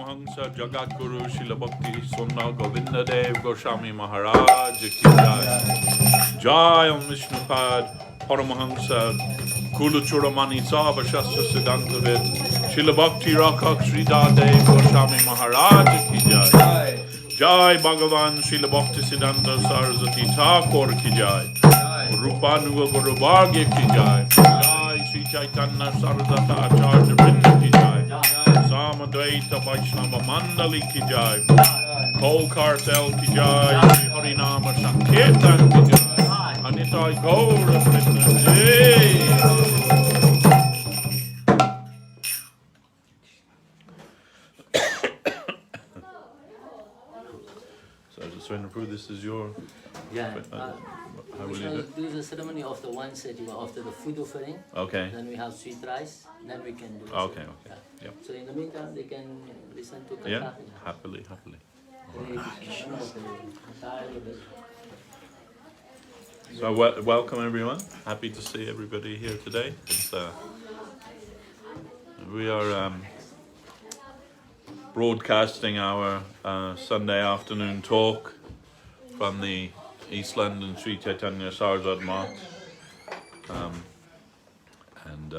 Paramahansa Jagat Guru Srila Bhakti Sonna Govinda Dev Goshami Maharaj Ki Jai. Jai Om Vishnupad Paramahansa Kula Churamani Sava Shastra Siddhanta Vid Srila Bhakti Rakak Sridhar Dev Goshami Maharaj Ki Jai. Jai Bhagavan Srila Bhakti Siddhanta Saraswati Thakur Ki Jai. Rupanuga Guru Bhagya Ki Jai. Jai Sri Chaitanya Saraswata Acharya Vrinda Ki Jai. Samadvaita Vaishnava Mandali Ki Jai. Kol Kartel Ki Jai. Harinama Sankirtan Ki Jai. Anitai Gaura Vrinda. Sriman Prabhu, this is your... Yeah. How will we you shall do? do the ceremony of the ones that you are after the food offering. Okay. Then we have sweet rice. Then we can do. Okay. Yeah. Yep. So in the meantime, they can listen to Katha. Yeah. Happily. So welcome everyone. Happy to see everybody here today. We are broadcasting our Sunday afternoon talk from the East London Sri Chaitanya Saraswat Math, and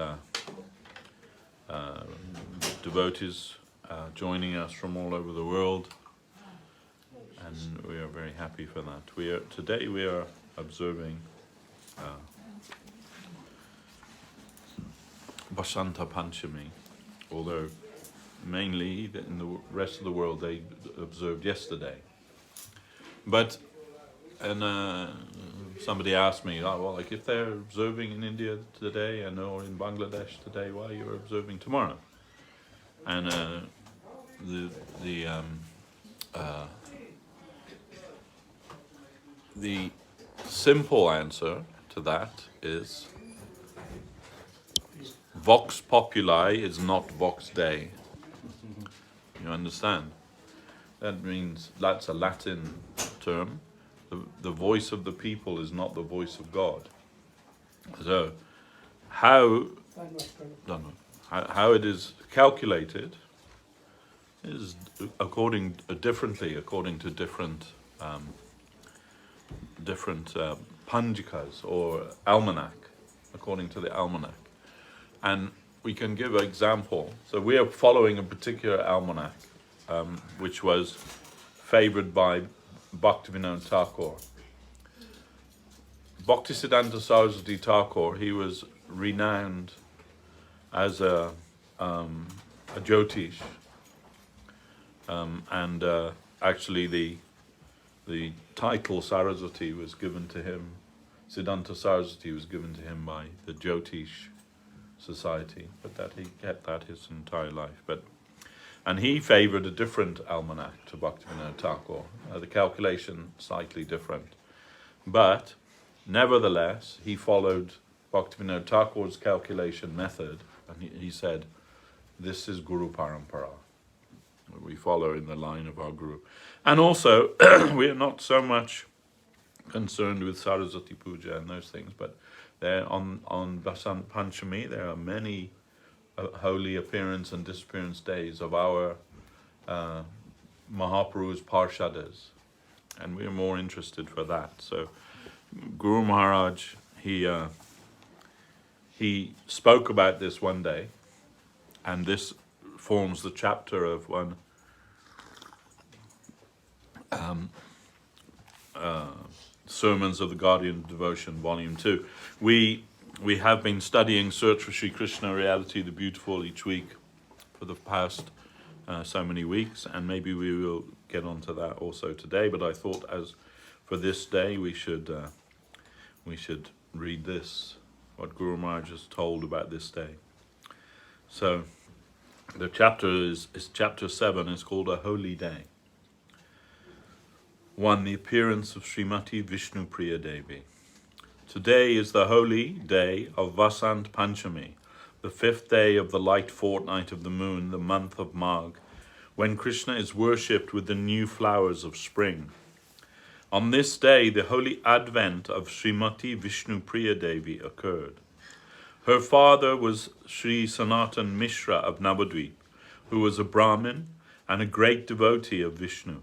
devotees joining us from all over the world, and we are very happy for that. Today we are observing Vasanta Panchami, although mainly in the rest of the world they observed yesterday. But somebody asked me, like if they're observing in India today and or in Bangladesh today, why you're observing tomorrow? And the simple answer to that is Vox Populi is not Vox Dei. You understand? That means that's a Latin term. The voice of the people is not the voice of God. So how it is calculated is differently according to different panjikas or almanac, according to the almanac. And we can give an example. So we are following a particular almanac, which was favored by Bhaktivinoda Thakur. Bhaktisiddhanta Saraswati Thakur, he was renowned as a Jyotish, and actually the title Saraswati was given to him. Siddhanta Saraswati was given to him by the Jyotish Society, but that he kept that his entire life. And he favored a different almanac to Bhaktivinoda Thakur. The calculation slightly different, but nevertheless he followed Bhaktivinoda Thakur's calculation method, and he said, "This is Guru Parampara. We follow in the line of our Guru." And also, we are not so much concerned with Saraswati Puja and those things, but there on Vasant Panchami there are many holy appearance and disappearance days of our Mahaprabhu's Parshadas, and we are more interested for that. So Guru Maharaj, he spoke about this one day, and this forms the chapter of one Sermons of the Guardian of Devotion, Volume 2. We have been studying Search for Sri Krishna Reality, the Beautiful, each week for the past so many weeks, and maybe we will get onto that also today. But I thought, as for this day, we should read this, what Guru Maharaj has told about this day. So the chapter is chapter 7. It's called A Holy Day. 1. The appearance of Srimati Vishnu Priya Devi. Today is the holy day of Vasant Panchami, the 5th day of the light fortnight of the moon, the month of Magh, when Krishna is worshipped with the new flowers of spring. On this day, the holy advent of Srimati Vishnu Priya Devi occurred. Her father was Sri Sanatan Mishra of Navadvip, who was a Brahmin and a great devotee of Vishnu.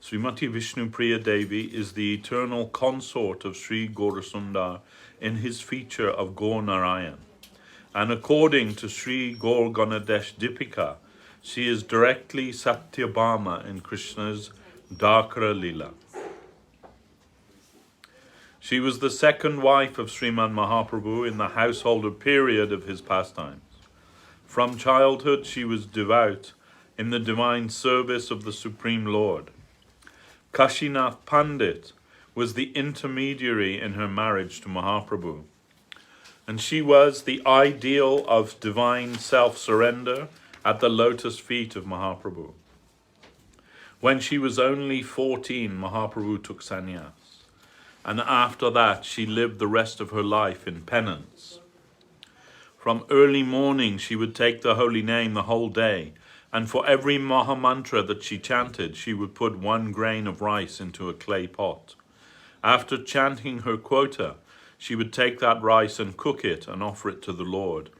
Srimati Vishnu Priya Devi is the eternal consort of Sri Gaurasundar in his feature of Gaur Narayan. And according to Sri Gaur Ganadesh Dipika, she is directly Satyabhama in Krishna's Dakra Lila. She was the second wife of Sriman Mahaprabhu in the householder period of his pastimes. From childhood she was devout in the divine service of the Supreme Lord. Kashinath Pandit was the intermediary in her marriage to Mahaprabhu, and she was the ideal of divine self-surrender at the lotus feet of Mahaprabhu. When she was only 14, Mahaprabhu took sannyas, and after that she lived the rest of her life in penance. From early morning she would take the holy name the whole day, and for every Maha Mantra that she chanted, she would put 1 grain of rice into a clay pot. After chanting her quota, she would take that rice and cook it and offer it to the Lord.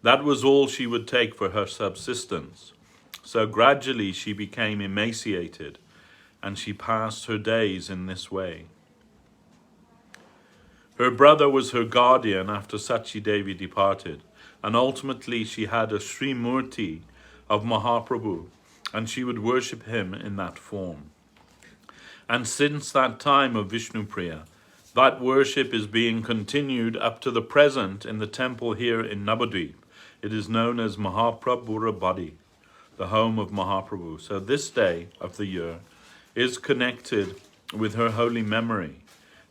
That was all she would take for her subsistence. So gradually she became emaciated, and she passed her days in this way. Her brother was her guardian after Sachi Devi departed, and ultimately she had a Sri Murti of Mahaprabhu, and she would worship him in that form. And since that time of Vishnu Priya, that worship is being continued up to the present in the temple here in Navadvip. It is known as Mahaprabhura Badi, the home of Mahaprabhu. So this day of the year is connected with her holy memory,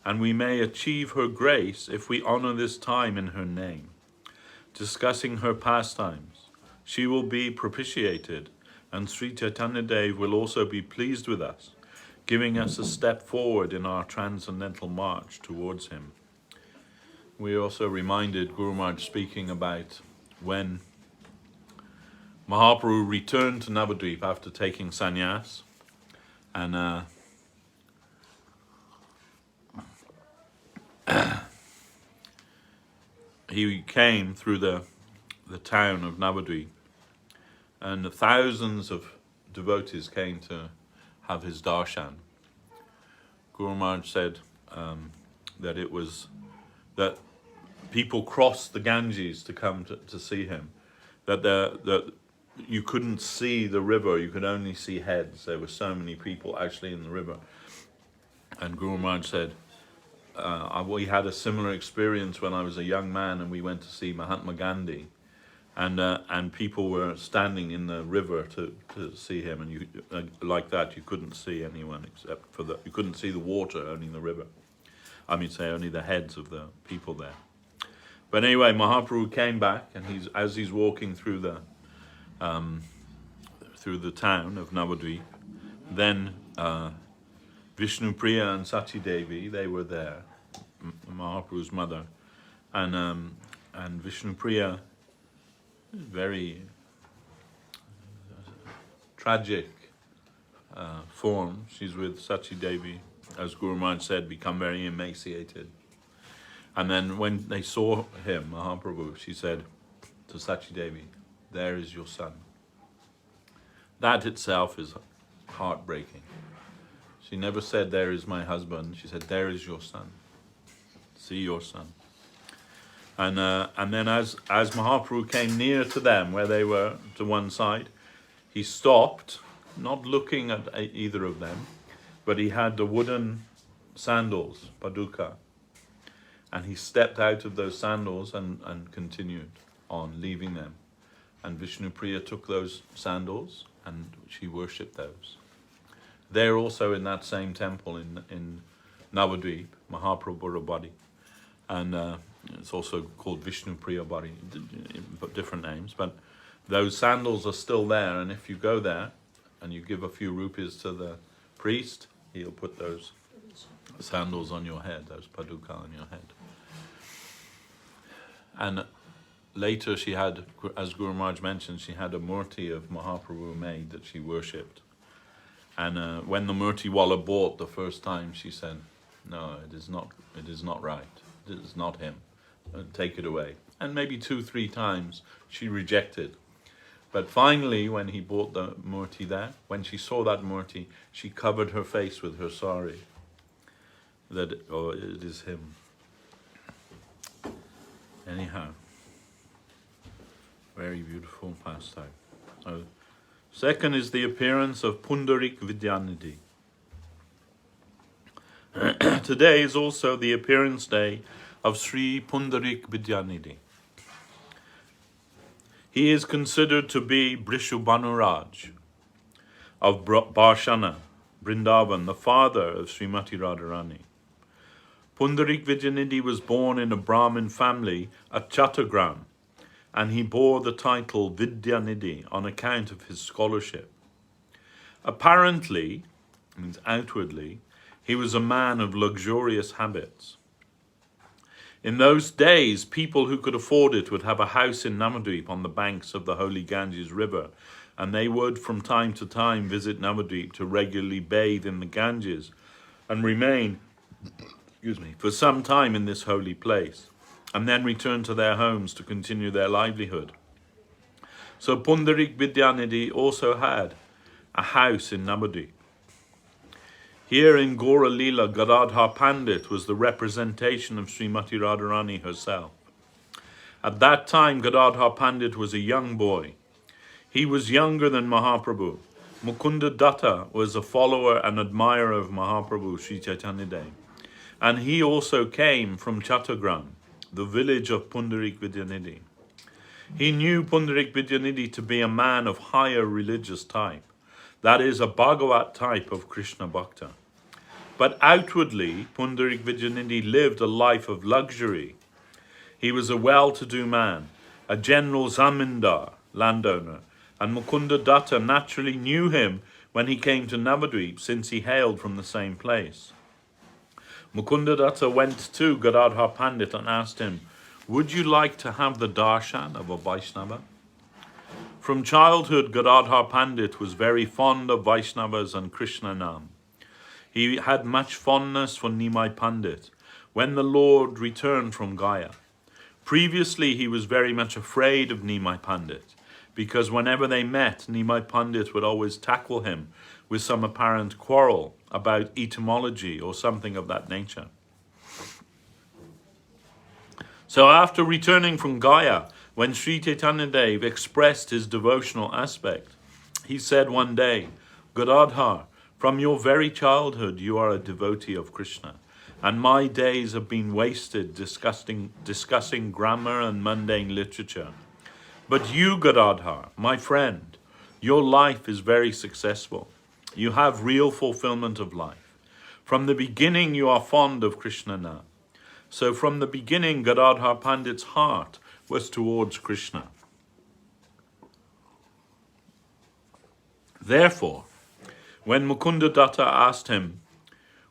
and we may achieve her grace if we honor this time in her name. Discussing her pastimes, she will be propitiated, and Sri Chaitanya Dev will also be pleased with us, giving us a step forward in our transcendental march towards him. We also reminded Guru Maharaj speaking about when Mahaprabhu returned to Navadvip after taking sannyas, and he came through the town of Navadvip, and thousands of devotees came to have his darshan. Guru Maharaj said that people crossed the Ganges to come to see him, that you couldn't see the river, you could only see heads. There were so many people actually in the river. And Guru Maharaj said, we had a similar experience when I was a young man and we went to see Mahatma Gandhi, and people were standing in the river to see him, and you like that you couldn't see anyone except for you couldn't see the water, only the river. I mean, say only the heads of the people there. But anyway, Mahaprabhu came back, and as he's walking through the town of Navadvip, then Vishnu Priya and Sachi Devi, they were there, Mahaprabhu's mother, and Vishnu Priya, very tragic form. She's with Sachi Devi, as Guru Maharaj said, become very emaciated. And then when they saw him, Mahaprabhu, she said to Sachi Devi, "There is your son." That itself is heartbreaking. She never said, "There is my husband." She said, "There is your son. See your son." And then as Mahaprabhu came near to them, where they were to one side, he stopped, not looking at either of them, but he had the wooden sandals, paduka, and he stepped out of those sandals and continued on, leaving them. And Vishnu Priya took those sandals and she worshipped those. They're also in that same temple in Navadvip, Mahaprabhu Badi. And it's also called Vishnu Priya Badi, different names. But those sandals are still there, and if you go there and you give a few rupees to the priest, he'll put those sandals on your head, those paduka on your head. And later she had, as Guru Maharaj mentioned, she had a murti of Mahaprabhu made that she worshipped. And when the murti wala bought the first time, she said, "No, it is not right. It is not him. Take it away." And maybe 2-3 times she rejected. But finally, when he bought the murti there, when she saw that murti, she covered her face with her sari. That, oh, it is him. Anyhow, very beautiful pastime. Second is the appearance of Pundarik Vidyanidhi. Today is also the appearance day of Sri Pundarik Vidyanidhi. He is considered to be Brishubanuraj of Barshana, Vrindavan, the father of Srimati Radharani. Pundarik Vidyanidhi was born in a Brahmin family at Chattogram, and he bore the title Vidyanidhi on account of his scholarship. Apparently, means outwardly, he was a man of luxurious habits. In those days, people who could afford it would have a house in Navadvip on the banks of the holy Ganges River, and they would from time to time visit Navadvip to regularly bathe in the Ganges and remain for some time in this holy place, and then return to their homes to continue their livelihood. So Pundarik Vidyanidhi also had a house in Navadvip. Here in Gaura Leela, Gadadhar Pandit was the representation of Srimati Radharani herself. At that time, Gadadhar Pandit was a young boy. He was younger than Mahaprabhu. Mukunda Datta was a follower and admirer of Mahaprabhu, Sri Chaitanya Dev. And he also came from Chattogram, the village of Pundarik Vidyanidhi. He knew Pundarik Vidyanidhi to be a man of higher religious type, that is, a Bhagavat type of Krishna Bhakta. But outwardly, Pundarik Vidyanidhi lived a life of luxury. He was a well-to-do man, a general zamindar, landowner, and Mukunda Datta naturally knew him when he came to Navadvip, since he hailed from the same place. Mukunda Datta went to Gadadhar Pandit and asked him, "Would you like to have the darshan of a Vaishnava?" From childhood, Gadadhar Pandit was very fond of Vaishnavas and Krishna Nam. He had much fondness for Nimai Pandit when the Lord returned from Gaya. Previously, he was very much afraid of Nimai Pandit, because whenever they met, Nimai Pandit would always tackle him with some apparent quarrel about etymology or something of that nature. So after returning from Gaya, when Sri Chaitanya Dev expressed his devotional aspect, he said one day, "Gadadhar, from your very childhood you are a devotee of Krishna, and my days have been wasted discussing grammar and mundane literature. But you, Gadadhar, my friend, your life is very successful. You have real fulfillment of life. From the beginning you are fond of Krishna Nam." So from the beginning, Gadadhar Pandit's heart was towards Krishna. Therefore, when Mukunda Datta asked him,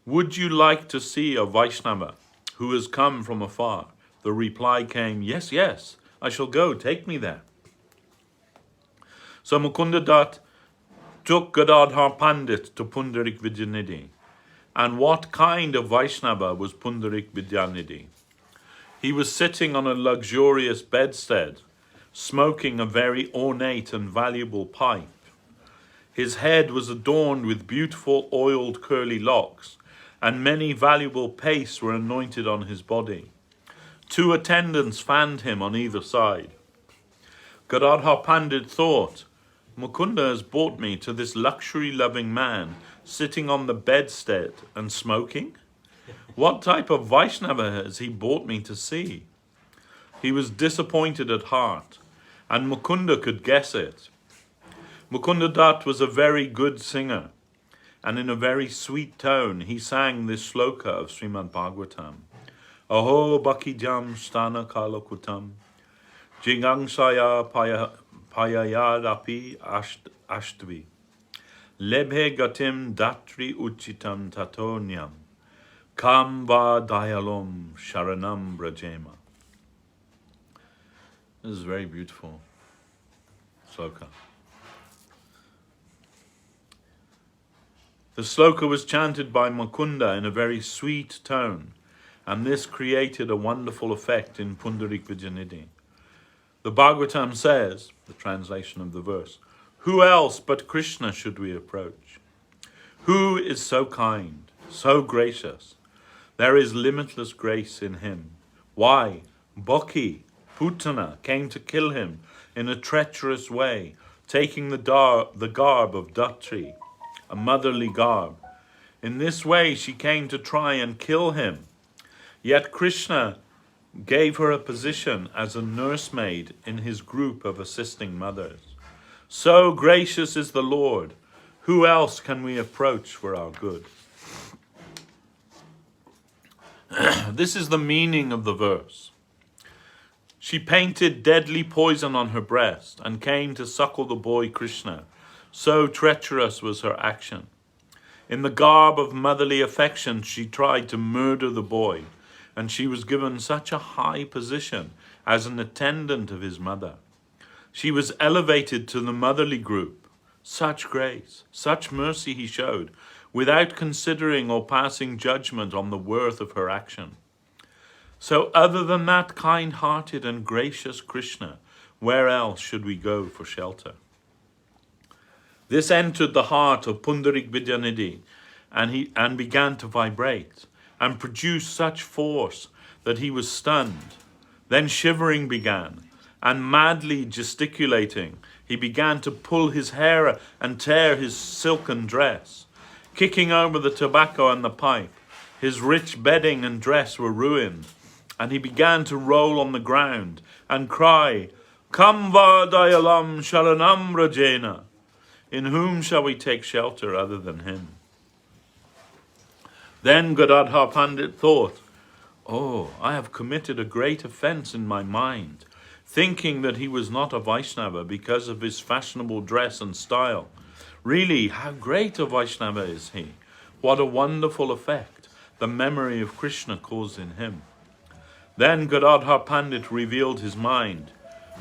"Would you like to see a Vaishnava who has come from afar?" the reply came, "Yes, yes, I shall go, take me there." So Mukunda Datta took Gadadhar Pandit to Pundarik Vidyanidhi. And what kind of Vaishnava was Pundarik Vidyanidhi? He was sitting on a luxurious bedstead, smoking a very ornate and valuable pipe. His head was adorned with beautiful oiled curly locks, and many valuable pastes were anointed on his body. 2 attendants fanned him on either side. Gadadhar Pandit thought, "Mukunda has brought me to this luxury-loving man sitting on the bedstead and smoking? What type of Vaishnava has he brought me to see?" He was disappointed at heart, and Mukunda could guess it. Mukunda Datta was a very good singer, and in a very sweet tone he sang this sloka of Srimad Bhagavatam. Aho Bhakijam Stana Kalakutam Jigangsaya Payayadapi Ashtvi Lebhe Gatim Datri Uchitam Tatonyam Kam Va Dayalom Sharanam Brajema. This is very beautiful sloka. The sloka was chanted by Mukunda in a very sweet tone, and this created a wonderful effect in Pundarik Vidyanidhi. The Bhagavatam says, the translation of the verse, who else but Krishna should we approach? Who is so kind, so gracious? There is limitless grace in him. Why? Bhakti, Putana, came to kill him in a treacherous way, taking the garb of Datri, a motherly garb. In this way she came to try and kill him. Yet Krishna gave her a position as a nursemaid in his group of assisting mothers. So gracious is the Lord. Who else can we approach for our good? This is the meaning of the verse. She painted deadly poison on her breast and came to suckle the boy Krishna. So treacherous was her action. In the garb of motherly affection, she tried to murder the boy, and she was given such a high position as an attendant of his mother. She was elevated to the motherly group. Such grace, such mercy he showed, without considering or passing judgment on the worth of her action. So other than that kind-hearted and gracious Krishna, where else should we go for shelter? This entered the heart of Pundarik Vidyanidhi and began to vibrate and produce such force that he was stunned. Then shivering began, and madly gesticulating, he began to pull his hair and tear his silken dress. Kicking over the tobacco and the pipe, his rich bedding and dress were ruined, and he began to roll on the ground and cry, Kam va dayalam sharanam rajena. In whom shall we take shelter other than him? Then Gadadhar Pandit thought, oh, I have committed a great offense in my mind, thinking that he was not a Vaishnava because of his fashionable dress and style. Really, how great a Vaishnava is he? What a wonderful effect the memory of Krishna caused in him. Then Gadadhar Pandit revealed his mind.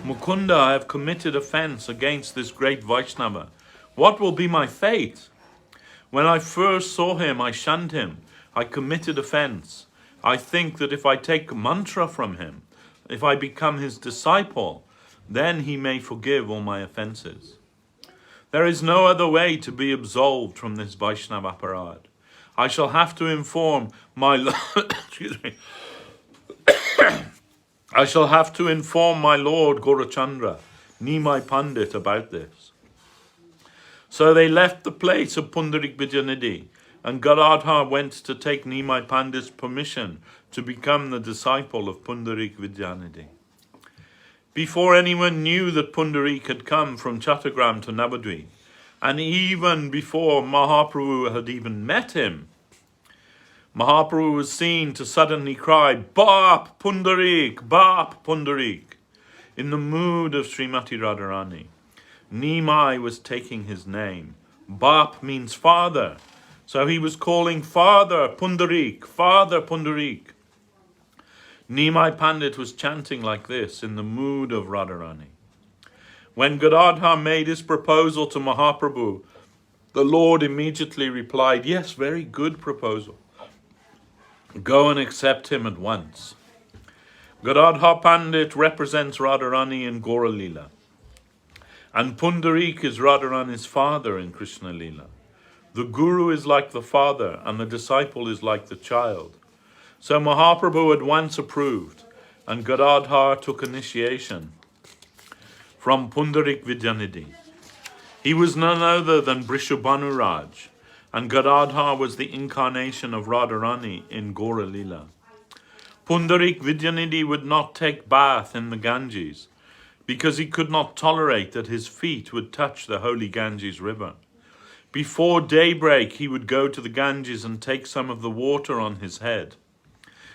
Mukunda, I have committed offense against this great Vaishnava. What will be my fate? When I first saw him, I shunned him. I committed offense. I think that if I take mantra from him, if I become his disciple, then he may forgive all my offenses. There is no other way to be absolved from this Vaishnava aparad. I shall have to inform my excuse me. I shall have to inform my Lord Gaurachandra, Nimai Pandit, about this. So they left the place of Pundarik Vidyanidhi, and Gadadhar went to take Nimai Pandit's permission to become the disciple of Pundarik Vidyanidhi. Before anyone knew that Pundarik had come from Chattagram to Navadvip, and even before Mahaprabhu had even met him, Mahaprabhu was seen to suddenly cry, Bap Pundarik, Bap Pundarik, in the mood of Srimati Radharani. Nimai was taking his name. Bap means father. So he was calling Father Pundarik, Father Pundarik. Nimai Pandit was chanting like this in the mood of Radharani. When Gadadhar made his proposal to Mahaprabhu, the Lord immediately replied, yes, very good proposal. Go and accept him at once. Gadadhar Pandit represents Radharani in Gaura Leela, and Pundarik is Radharani's father in Krishna Leela. The guru is like the father, and the disciple is like the child. So Mahaprabhu at once approved, and Gadadhar took initiation from Pundarik Vidyanidhi. He was none other than Brishabhanuraj, and Gadadhar was the incarnation of Radharani in Gaura Leela. Pundarik Vidyanidhi would not take bath in the Ganges, because he could not tolerate that his feet would touch the holy Ganges river. Before daybreak, he would go to the Ganges and take some of the water on his head.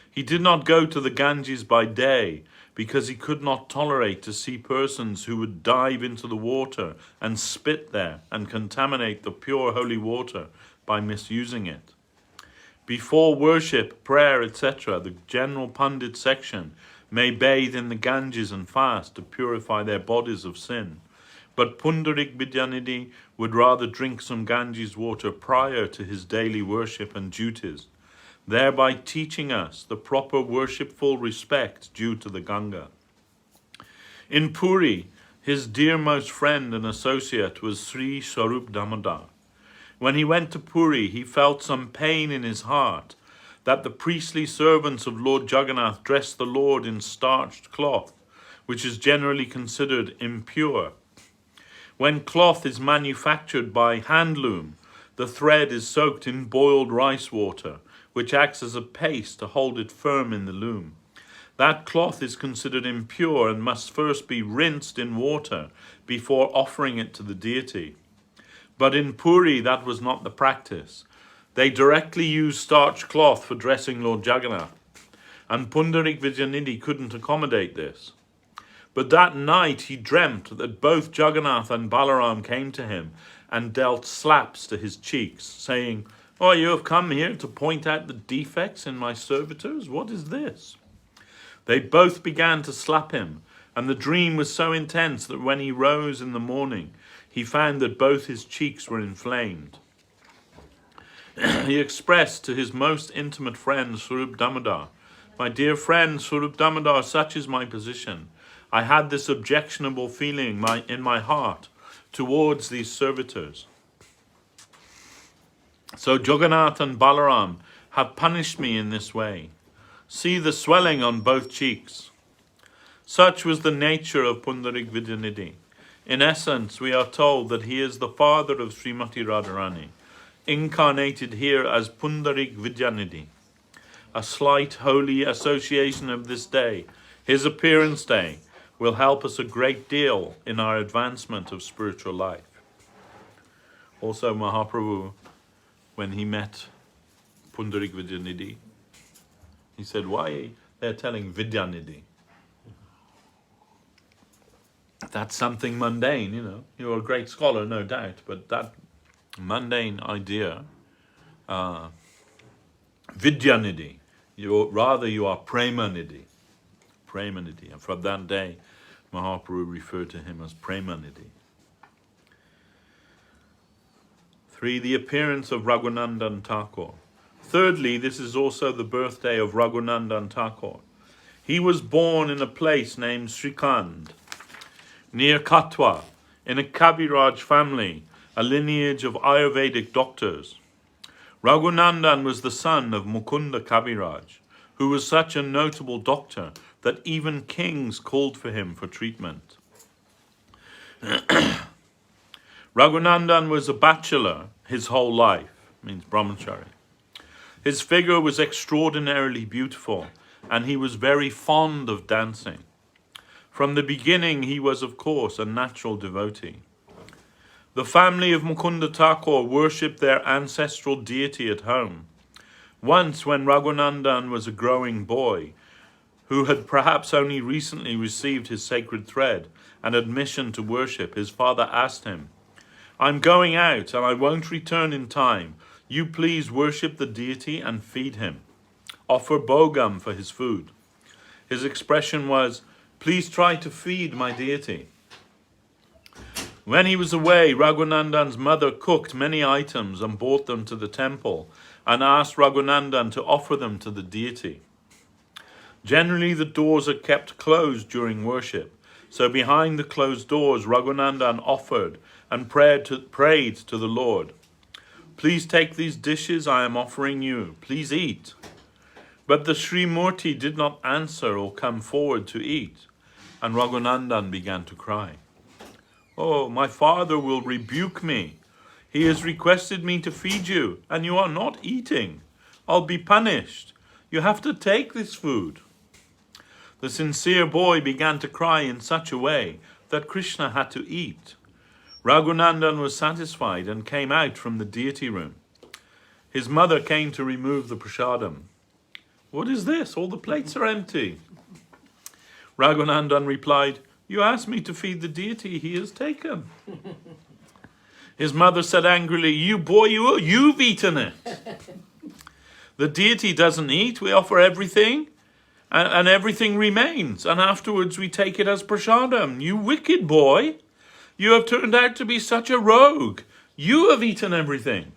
He did not go to the Ganges by day, because he could not tolerate to see persons who would dive into the water and spit there and contaminate the pure holy water by misusing it. Before worship, prayer, etc., the general Pandit section may bathe in the Ganges and fast to purify their bodies of sin. But Pundarik Vidyanidhi would rather drink some Ganges water prior to his daily worship and duties, thereby teaching us the proper worshipful respect due to the Ganga. In Puri, his dearmost friend and associate was Sri Swarup Damodar. When he went to Puri, he felt some pain in his heart that the priestly servants of Lord Jagannath dressed the Lord in starched cloth, which is generally considered impure. When cloth is manufactured by handloom, the thread is soaked in boiled rice water, which acts as a paste to hold it firm in the loom. That cloth is considered impure and must first be rinsed in water before offering it to the deity. But in Puri, that was not the practice. They directly used starched cloth for dressing Lord Jagannath, and Pundarik Vijayanidhi couldn't accommodate this. But that night he dreamt that both Jagannath and Balaram came to him and dealt slaps to his cheeks, saying, "Oh, you have come here to point out the defects in my servitors? What is this?" They both began to slap him, and the dream was so intense that when he rose in the morning, he found that both his cheeks were inflamed. He expressed to his most intimate friend, Swarup Damodar, "My dear friend, Swarup Damodar, such is my position. I had this objectionable feeling in my heart towards these servitors. So Jagannath and Balaram have punished me in this way. See the swelling on both cheeks." Such was the nature of Pundarik Vijayanidhi. In essence, we are told that he is the father of Srimati Radharani, incarnated here as Pundarik Vijayanidhi. A slight holy association of this day, his appearance day, will help us a great deal in our advancement of spiritual life. Also, Mahaprabhu, when he met Pundarik Vijayanidhi, he said, "Why they're telling Vidyanidhi? That's something mundane, you know. You're a great scholar, no doubt, but that mundane idea, Vidyanidhi, you are Premanidhi. Premanidhi." And from that day, Mahaprabhu referred to him as Premanidhi. 3. The appearance of Raghunandan Tako. Thirdly, this is also the birthday of Raghunandan Thakur. He was born in a place named Srikand, near Katwa, in a Kaviraj family, a lineage of Ayurvedic doctors. Raghunandan was the son of Mukunda Kaviraj, who was such a notable doctor that even kings called for him for treatment. Raghunandan was a bachelor his whole life, means brahmachari. His figure was extraordinarily beautiful, and he was very fond of dancing. From the beginning, he was, of course, a natural devotee. The family of Mukunda Thakur worshipped their ancestral deity at home. Once, when Raghunandan was a growing boy, who had perhaps only recently received his sacred thread and admission to worship, his father asked him, "I'm going out and I won't return in time. You please worship the deity and feed him. Offer bogam for his food." His expression was, "Please try to feed my deity." When he was away, Raghunandan's mother cooked many items and brought them to the temple and asked Raghunandan to offer them to the deity. Generally, the doors are kept closed during worship, so behind the closed doors, Raghunandan offered and prayed to the Lord. "Please take these dishes I am offering you. Please eat." But the Sri Murti did not answer or come forward to eat, and Raghunandan began to cry. "Oh, my father will rebuke me. He has requested me to feed you, and you are not eating. I'll be punished. You have to take this food." The sincere boy began to cry in such a way that Krishna had to eat. Raghunandan was satisfied and came out from the deity room. His mother came to remove the prasadam. "What is this? All the plates are empty." Raghunandan replied, "You asked me to feed the deity, he has taken." His mother said angrily, "You boy, you've eaten it. The deity doesn't eat, we offer everything, and everything remains, and afterwards we take it as prasadam. You wicked boy, you have turned out to be such a rogue. You have eaten everything."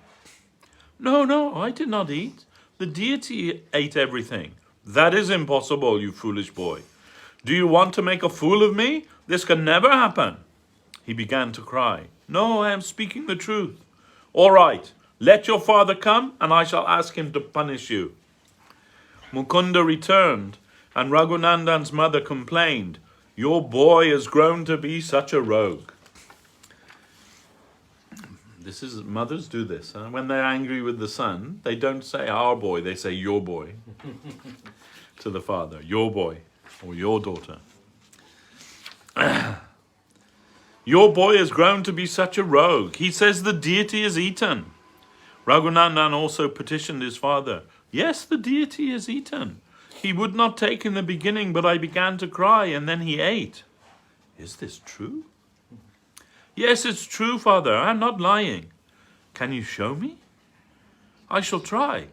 No, I did not eat. The deity ate everything." "That is impossible, you foolish boy. Do you want to make a fool of me? This can never happen. He began to cry. No, I am speaking the truth. All right, let your father come and I shall ask him to punish you. Mukunda returned and Raghunandan's mother complained, your boy has grown to be such a rogue. Mothers do this. Huh? When they're angry with the son, they don't say our boy, they say your boy to the father, your boy or your daughter. Your boy has grown to be such a rogue. He says the deity is eaten. Raghunandan also petitioned his father. Yes, the deity is eaten. He would not take in the beginning, but I began to cry and then he ate. Is this true? Yes, it's true, father. I'm not lying. Can you show me? I shall try.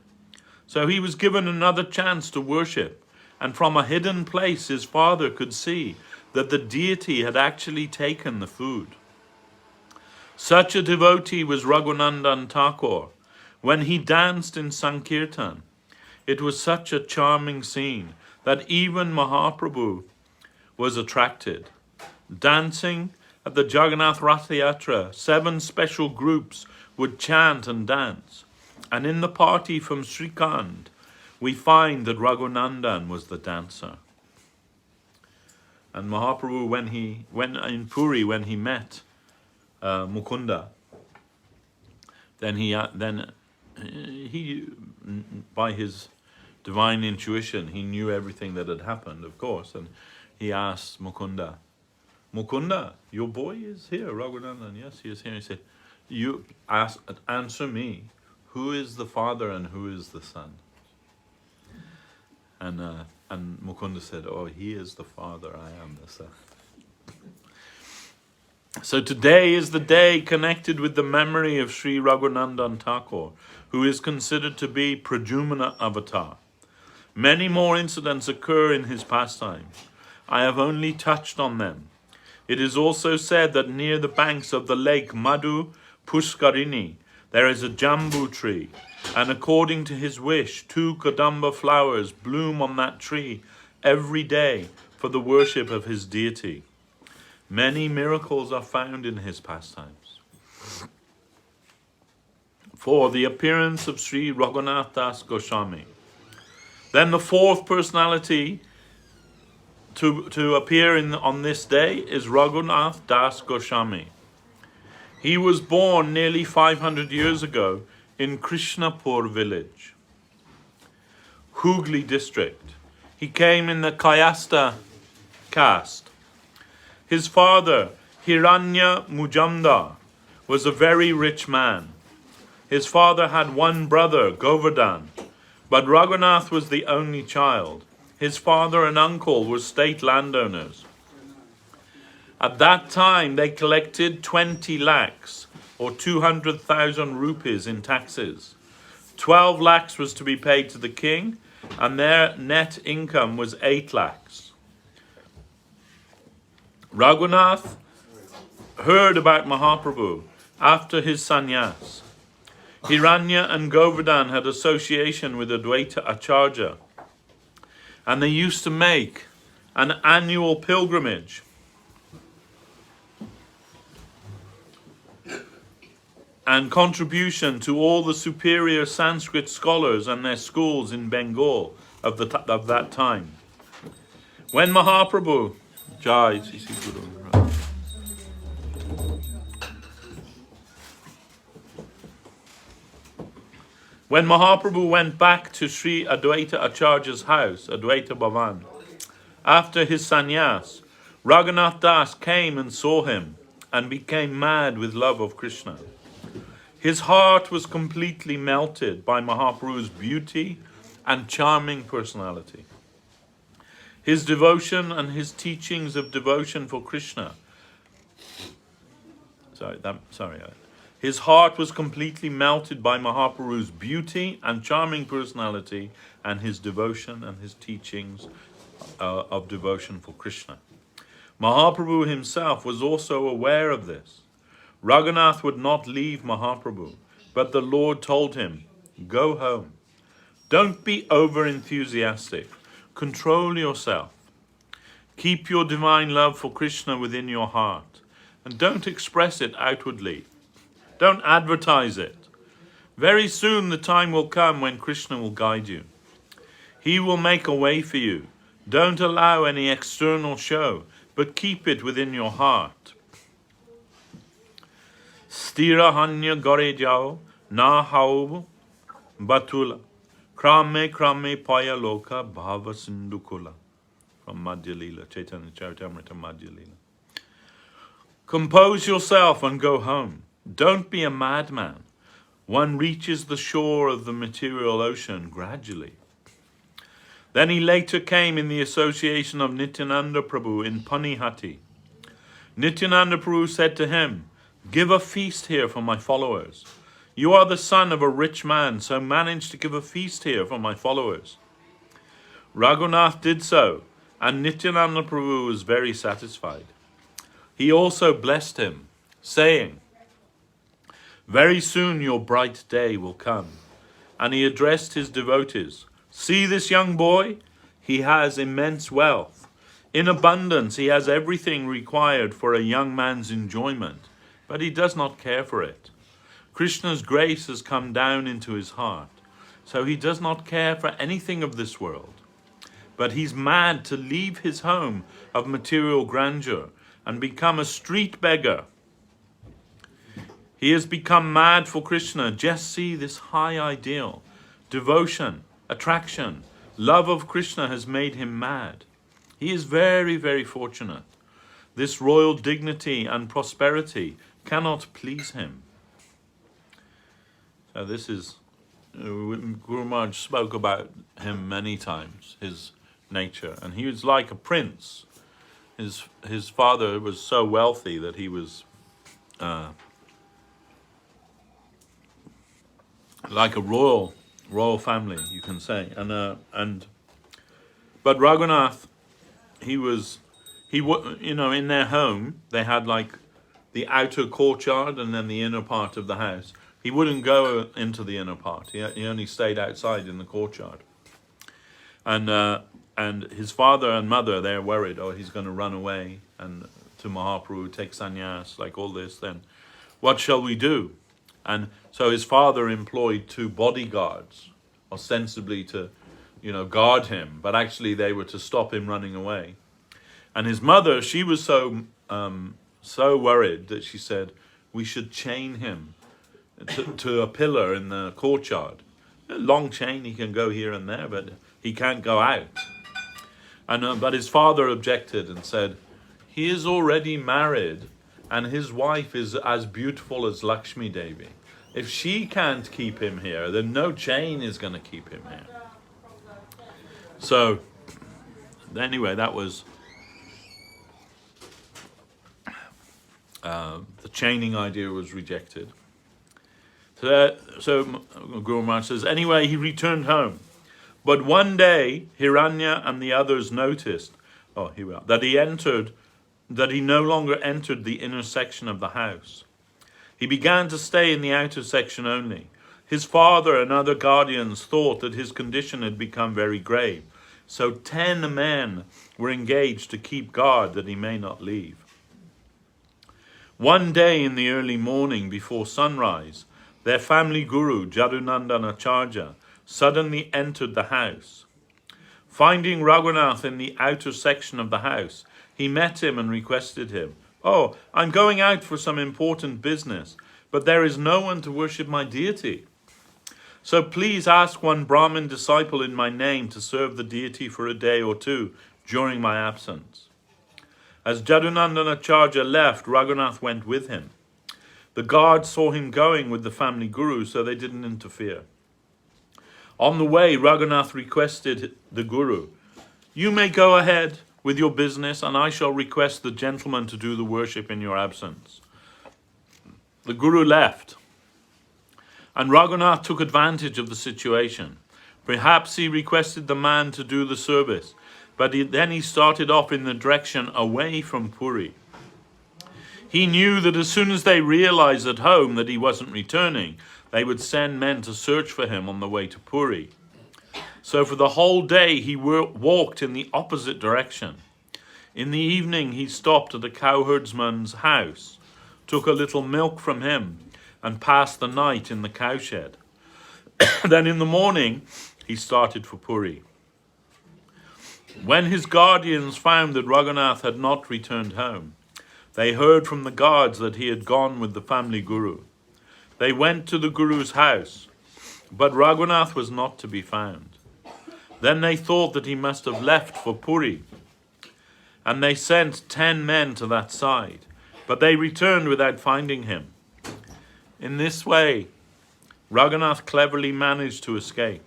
So he was given another chance to worship, and from a hidden place his father could see that the deity had actually taken the food. Such a devotee was Raghunandan Tako. When he danced in Sankirtan, it was such a charming scene that even Mahaprabhu was attracted. Dancing at the Jagannath Rath Yatra, 7 special groups would chant and dance. And in the party from Srikand, we find that Raghunandan was the dancer. And Mahaprabhu, when in Puri, when he met Mukunda, then he, by his divine intuition, he knew everything that had happened, of course, and he asked Mukunda, Mukunda, your boy is here, Raghunandan. Yes, he is here. He said, you answer me, who is the father and who is the son? And Mukunda said, oh, he is the father, I am the son. So today is the day connected with the memory of Sri Raghunandan Thakur, who is considered to be Prajumana avatar. Many more incidents occur in his pastimes. I have only touched on them. It is also said that near the banks of the lake Madhu Pushkarini, there is a jambu tree, and according to his wish, 2 kadamba flowers bloom on that tree every day for the worship of his deity. Many miracles are found in his pastimes. For the appearance of Sri Raghunath Das Goshami. Then the 4th personality to appear on this day is Raghunath Das Goshami. He was born nearly 500 years ago in Krishnapur village, Hooghly district. He came in the Kayasta caste. His father, Hiranya Mujamdar, was a very rich man. His father had 1 brother, Govardhan, but Raghunath was the only child. His father and uncle were state landowners. At that time, they collected 20 lakhs, or 200,000 rupees in taxes. 12 lakhs was to be paid to the king, and their net income was 8 lakhs. Raghunath heard about Mahaprabhu after his sannyas. Hiranya and Govardhan had association with Advaita Acharya, and they used to make an annual pilgrimage and contribution to all the superior Sanskrit scholars and their schools in Bengal of that time. When Mahaprabhu When Mahaprabhu went back to Sri Advaita Acharya's house, Advaita Bhavan, after his sannyas, Raghunath Das came and saw him and became mad with love of Krishna. His heart was completely melted by Mahaprabhu's beauty and charming personality. His devotion and his teachings of devotion for Krishna. His heart was completely melted by Mahaprabhu's beauty and charming personality and his devotion and his teachings of devotion for Krishna. Mahaprabhu himself was also aware of this. Raghunath would not leave Mahaprabhu, but the Lord told him, go home. Don't be over-enthusiastic. Control yourself. Keep your divine love for Krishna within your heart, and don't express it outwardly. Don't advertise it. Very soon the time will come when Krishna will guide you. He will make a way for you. Don't allow any external show, but keep it within your heart. Stira hanya gore jao, na hao batula. Krame krame paya loka bhava sindukula. From Madhya Lila, Chaitanya Charitamrita Madhya Lila. Compose yourself and go home. Don't be a madman. One reaches the shore of the material ocean gradually. Then he later came in the association of Nityananda Prabhu in Panihati. Nityananda Prabhu said to him, "Give a feast here for my followers. You are the son of a rich man, so manage to give a feast here for my followers." Raghunath did so, and Nityananda Prabhu was very satisfied. He also blessed him, saying, "Very soon your bright day will come." And he addressed his devotees, "See this young boy? He has immense wealth. In abundance he has everything required for a young man's enjoyment, but he does not care for it. Krishna's grace has come down into his heart, so he does not care for anything of this world. But he's mad to leave his home of material grandeur and become a street beggar. He has become mad for Krishna. Just see this high ideal. Devotion, attraction, love of Krishna has made him mad. He is very, very fortunate. This royal dignity and prosperity cannot please him." So this is, Guru Maharaj spoke about him many times, his nature. And he was like a prince. His father was so wealthy that he was like a royal family, you can say. But Raghunath, in their home they had like the outer courtyard and then the inner part of the house. He wouldn't go into the inner part. He only stayed outside in the courtyard. And his father and mother, they're worried, oh, he's going to run away and to Mahaprabhu, take sannyas, like all this. Then what shall we do? And so his father employed 2 bodyguards, ostensibly to, guard him, but actually they were to stop him running away. And his mother, she was so worried that she said, we should chain him to a pillar in the courtyard. A long chain, he can go here and there, but he can't go out. And but his father objected and said, he is already married and his wife is as beautiful as Lakshmi Devi. If she can't keep him here, then no chain is going to keep him here. So, anyway, that was the chaining idea was rejected. So Guru Maharaj says, anyway, he returned home. But one day, Hiranya and the others noticed, that he no longer entered the inner section of the house. He began to stay in the outer section only. His father and other guardians thought that his condition had become very grave. So 10 men were engaged to keep guard that he may not leave. One day in the early morning before sunrise, their family guru, Raghunandan Acharya, suddenly entered the house. Finding Raghunath in the outer section of the house, he met him and requested him, "Oh, I'm going out for some important business, but there is no one to worship my deity. So please ask one Brahmin disciple in my name to serve the deity for a day or 2 during my absence." As Raghunandan Acharya left, Raghunath went with him. The guards saw him going with the family guru, so they didn't interfere. On the way, Raghunath requested the guru, "You may go ahead with your business, and I shall request the gentleman to do the worship in your absence." The guru left, and Raghunath took advantage of the situation. Perhaps he requested the man to do the service, but then he started off in the direction away from Puri. He knew that as soon as they realized at home that he wasn't returning, they would send men to search for him on the way to Puri. So for the whole day he walked in the opposite direction. In the evening he stopped at a cowherdsman's house, took a little milk from him, and passed the night in the cowshed. Then in the morning he started for Puri. When his guardians found that Raghunath had not returned home, they heard from the guards that he had gone with the family guru. They went to the guru's house, but Raghunath was not to be found. Then they thought that he must have left for Puri, and they sent 10 men to that side, but they returned without finding him. In this way, Raghunath cleverly managed to escape.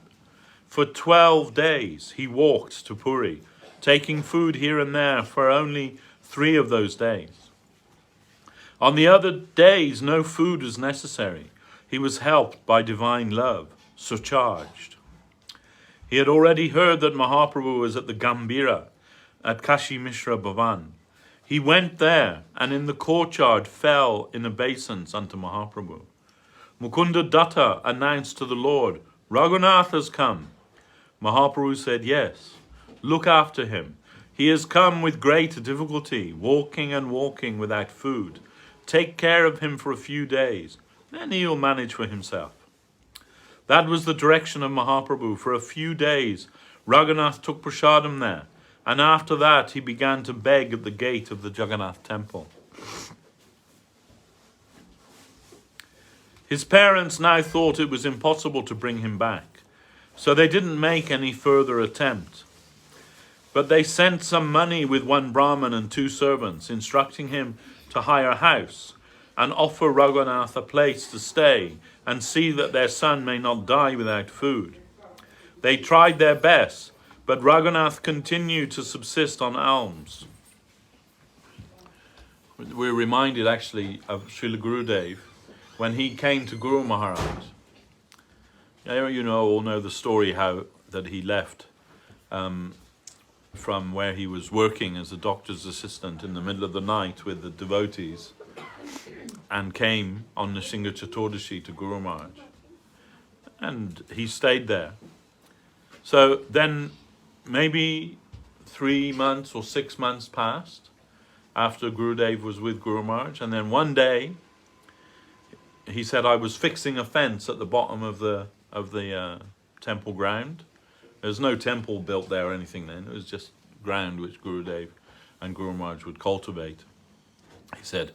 For 12 days he walked to Puri, taking food here and there for only 3 of those days. On the other days, no food was necessary. He was helped by divine love, surcharged. He had already heard that Mahaprabhu was at the Gambhira, at Kashi Mishra Bhavan. He went there and in the courtyard fell in obeisance unto Mahaprabhu. Mukunda Datta announced to the Lord, "Raghunath has come." Mahaprabhu said, "Yes, look after him. He has come with great difficulty, walking and walking without food. Take care of him for a few days, then he will manage for himself." That was the direction of Mahaprabhu. For a few days, Raghunath took prasadam there, and after that he began to beg at the gate of the Jagannath temple. His parents now thought it was impossible to bring him back, so they didn't make any further attempt. But they sent some money with 1 Brahmin and 2 servants, instructing him to hire a house and offer Raghunath a place to stay and see that their son may not die without food. They tried their best, but Raghunath continued to subsist on alms. We're reminded actually of Srila Gurudev when he came to Guru Maharaj. You all know the story how that he left from where he was working as a doctor's assistant in the middle of the night with the devotees and came on Nishinga Chaturdashi to Guru Maharaj. And he stayed there. So then maybe 3 months or 6 months passed after Gurudev was with Guru Maharaj, and then one day he said, "I was fixing a fence at the bottom of the temple ground." There's no temple built there or anything then. It was just ground which Gurudev and Guru Maharaj would cultivate. He said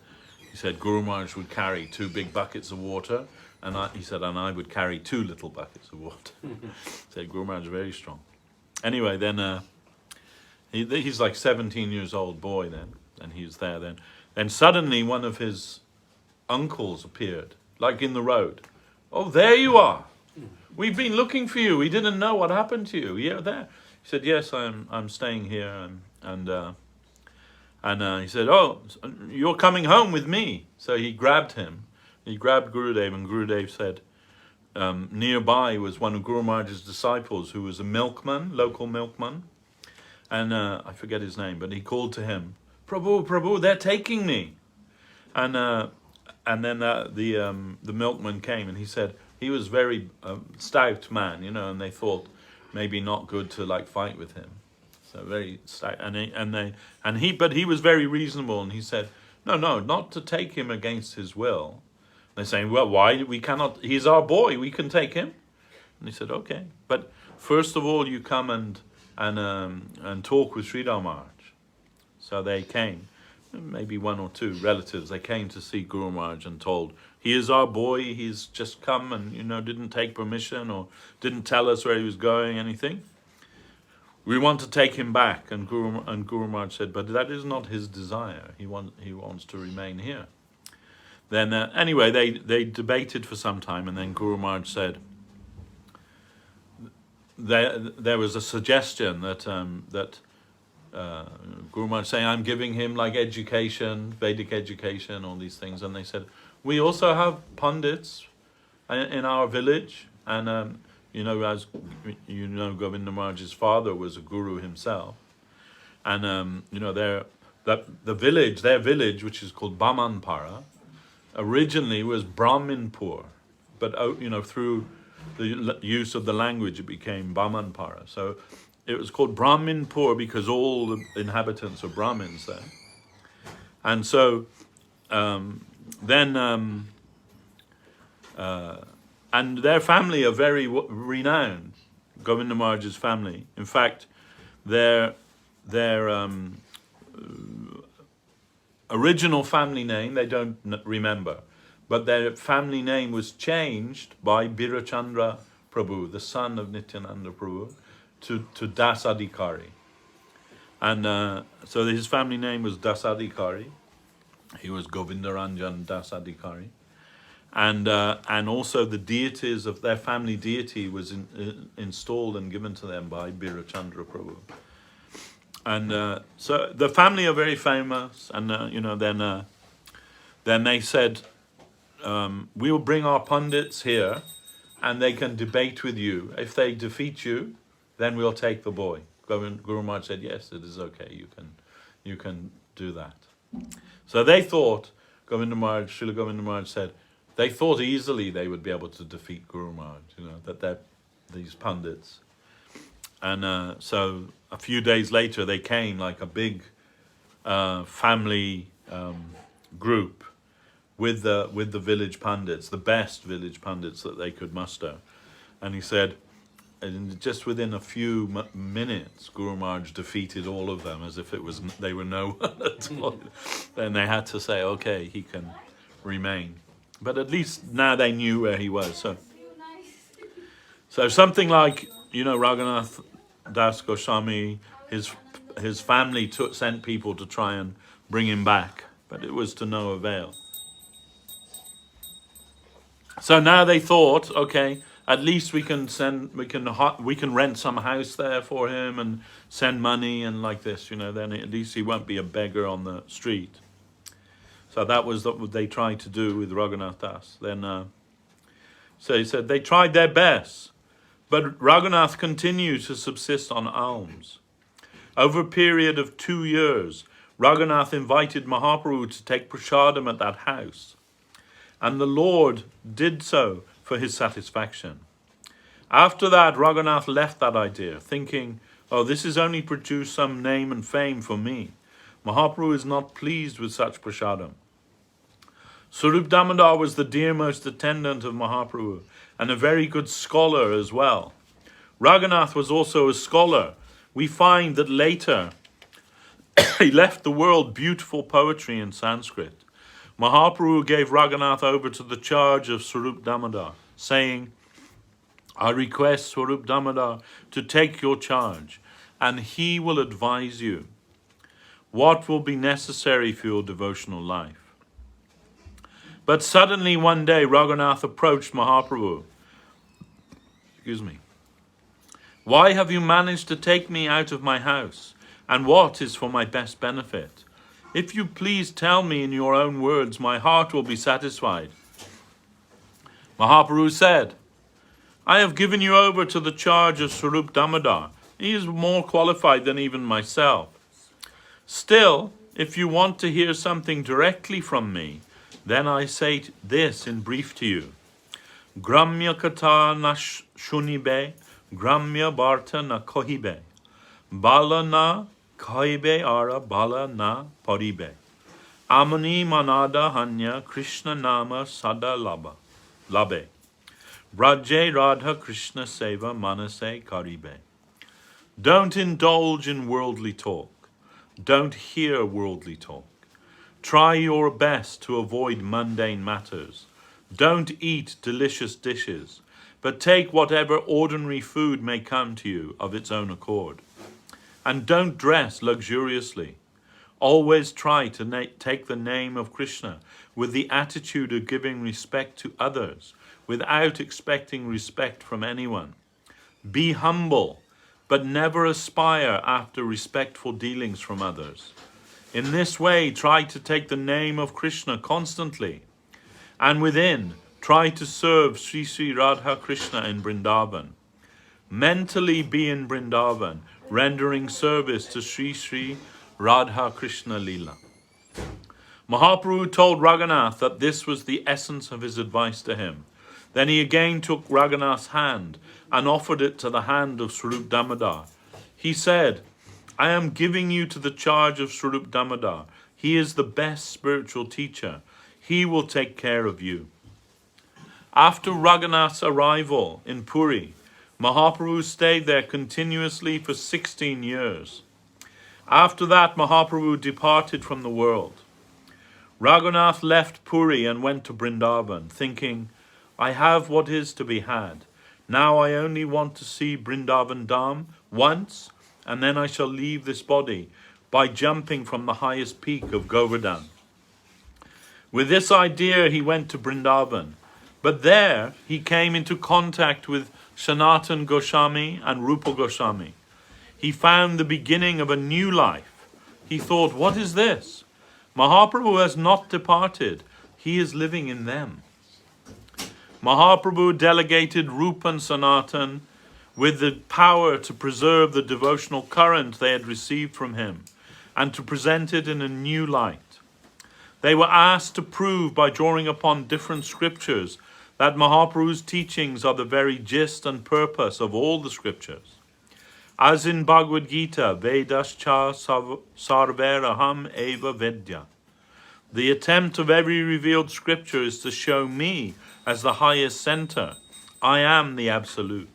Guru Maharaj would carry 2 big buckets of water, and I would carry 2 little buckets of water. He said Guru Maharaj is very strong. Anyway, then he's like 17 years old boy then, and he was there then. Then suddenly one of his uncles appeared, like in the road. "Oh, there you are. We've been looking for you. We didn't know what happened to you. You're there." He said, "Yes, I'm staying here." And he said, "Oh, you're coming home with me." So he grabbed him. He grabbed Gurudev, and Gurudev said, nearby was one of Guru Maharaj's disciples who was a milkman, local milkman. And I forget his name, but he called to him, Prabhu, they're taking me." And then the milkman came, and he said he was very stout man, and they thought maybe not good to like fight with him. So very stout, but he was very reasonable, and he said, no, not to take him against his will. They're saying, "Well, why? We cannot, he's our boy, we can take him." And he said, "Okay, but first of all, you come and talk with Sridhar Maharaj." So they came, maybe 1 or 2 relatives. They came to see Guru Maharaj and told, "He is our boy. He's just come and didn't take permission or didn't tell us where he was going, anything. We want to take him back." And Guru Maharaj said, "But that is not his desire. He wants to remain here." Then anyway, they debated for some time, and then Guru Maharaj said there was a suggestion that Guru Maharaj saying, "I'm giving him like education, Vedic education, all these things." And they said, "We also have pundits in our village, and as Govinda Maharaj's father was a guru himself, and their village, which is called Bamanpara, originally was Brahminpur, but through the use of the language it became Bamanpara. So it was called Brahminpur because all the inhabitants are Brahmins there. And so and their family are very renowned, Govinda Maharaj's family. In fact, their original family name, they don't remember, but their family name was changed by Birachandra Prabhu, the son of Nityananda Prabhu, to Das Adhikari. And so his family name was Das Adhikari. He was Govindaranjan Das Adhikari. And also the deities of their family deity was installed and given to them by Birachandra Prabhu. And so the family are very famous. And then they said, we will bring our pundits here, and they can debate with you. If they defeat you, then we'll take the boy. Guru Maharaj said, yes, it is okay. You can do that. So they thought, Srila Govinda Maharaj said, they thought easily they would be able to defeat Guru Maharaj, that they're these pundits. And so a few days later, they came like a big family group with the village pundits, the best village pundits that they could muster. And he said, just within a few minutes, Guru Maharaj defeated all of them as if they were no one at all. Then they had to say, okay, he can remain. But at least now they knew where he was. So something like, Raghunath Das Goshami, his family sent people to try and bring him back, but it was to no avail. So now they thought, okay, at least we can rent some house there for him and send money and like this, then at least he won't be a beggar on the street. So that was what they tried to do with Raghunath Das. Then, so he said they tried their best, but Raghunath continued to subsist on alms. Over a period of 2 years, Raghunath invited Mahaprabhu to take prasadam at that house, and the Lord did so for his satisfaction. After that, Raghunath left that idea, thinking, oh, this has only produced some name and fame for me. Mahaprabhu is not pleased with such prasadam. Swarup Damodar was the dearmost attendant of Mahaprabhu and a very good scholar as well. Raghunath was also a scholar. We find that later he left the world beautiful poetry in Sanskrit. Mahaprabhu gave Raghunath over to the charge of Swarup Damodar, saying, I request Swarup Damodar to take your charge, and he will advise you what will be necessary for your devotional life. But suddenly one day Raghunath approached Mahaprabhu. Why have you managed to take me out of my house? And what is for my best benefit? If you please tell me in your own words, my heart will be satisfied. Mahaprabhu said, I have given you over to the charge of Swarup Damodar. He is more qualified than even myself. Still, if you want to hear something directly from me, then I say this in brief to you. Gramya kata na shunibe, gramya bharta na kohibe. Bala na kohibe ara bala na paribe. Amani manada hanya Krishna nama sada labe. Braje radha Krishna seva manase karibe. Don't indulge in worldly talk. Don't hear worldly talk. Try your best to avoid mundane matters. Don't eat delicious dishes, but take whatever ordinary food may come to you of its own accord. And don't dress luxuriously. Always try to take the name of Krishna with the attitude of giving respect to others, without expecting respect from anyone. Be humble, but never aspire after respectful dealings from others. In this way, try to take the name of Krishna constantly, and within, try to serve Sri Sri Radha Krishna in Vrindavan. Mentally be in Vrindavan, rendering service to Sri Sri Radha Krishna Leela. Mahaprabhu told Raghunath that this was the essence of his advice to him. Then he again took Raghunath's hand and offered it to the hand of Swarup Damodar. He said, I am giving you to the charge of Swarup Damodar. He is the best spiritual teacher. He will take care of you. After Raghunath's arrival in Puri, Mahaprabhu stayed there continuously for 16 years. After that, Mahaprabhu departed from the world. Raghunath left Puri and went to Vrindavan, thinking, I have what is to be had. Now I only want to see Vrindavan Dham once, and then I shall leave this body by jumping from the highest peak of Govardhan. With this idea, he went to Vrindavan. But there, he came into contact with Sanatan Goswami and Rupa Goswami. He found the beginning of a new life. He thought, what is this? Mahaprabhu has not departed. He is living in them. Mahaprabhu delegated Rupa and Sanatan with the power to preserve the devotional current they had received from him and to present it in a new light. They were asked to prove by drawing upon different scriptures that Mahaprabhu's teachings are the very gist and purpose of all the scriptures. As in Bhagavad Gita, Vedascha Sarveraham Eva Vedya. The attempt of every revealed scripture is to show me as the highest center. I am the Absolute.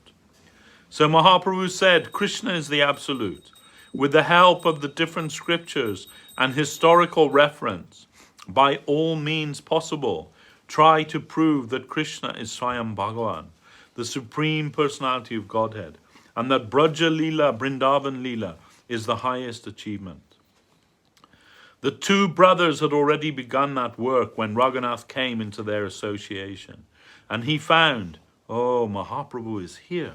So Mahaprabhu said, Krishna is the Absolute. With the help of the different scriptures and historical reference, by all means possible, try to prove that Krishna is Swayam Bhagavan, the Supreme Personality of Godhead, and that Braja Leela, Vrindavan Leela, is the highest achievement. The two brothers had already begun that work when Raghunath came into their association, and he found, oh, Mahaprabhu is here.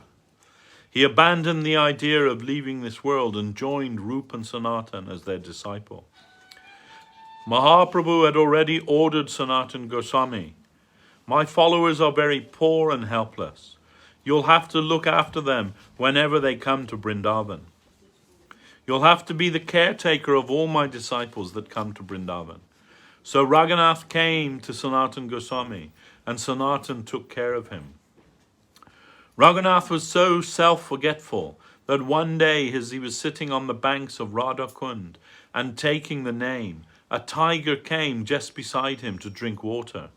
He abandoned the idea of leaving this world and joined Rupa and Sanatan as their disciple. Mahaprabhu had already ordered Sanatan Goswami, my followers are very poor and helpless. You'll have to look after them whenever they come to Vrindavan. You'll have to be the caretaker of all my disciples that come to Vrindavan. So Raghunath came to Sanatan Goswami, and Sanatan took care of him. Raghunath was so self-forgetful that one day as he was sitting on the banks of Radha Kund and taking the name, a tiger came just beside him to drink water.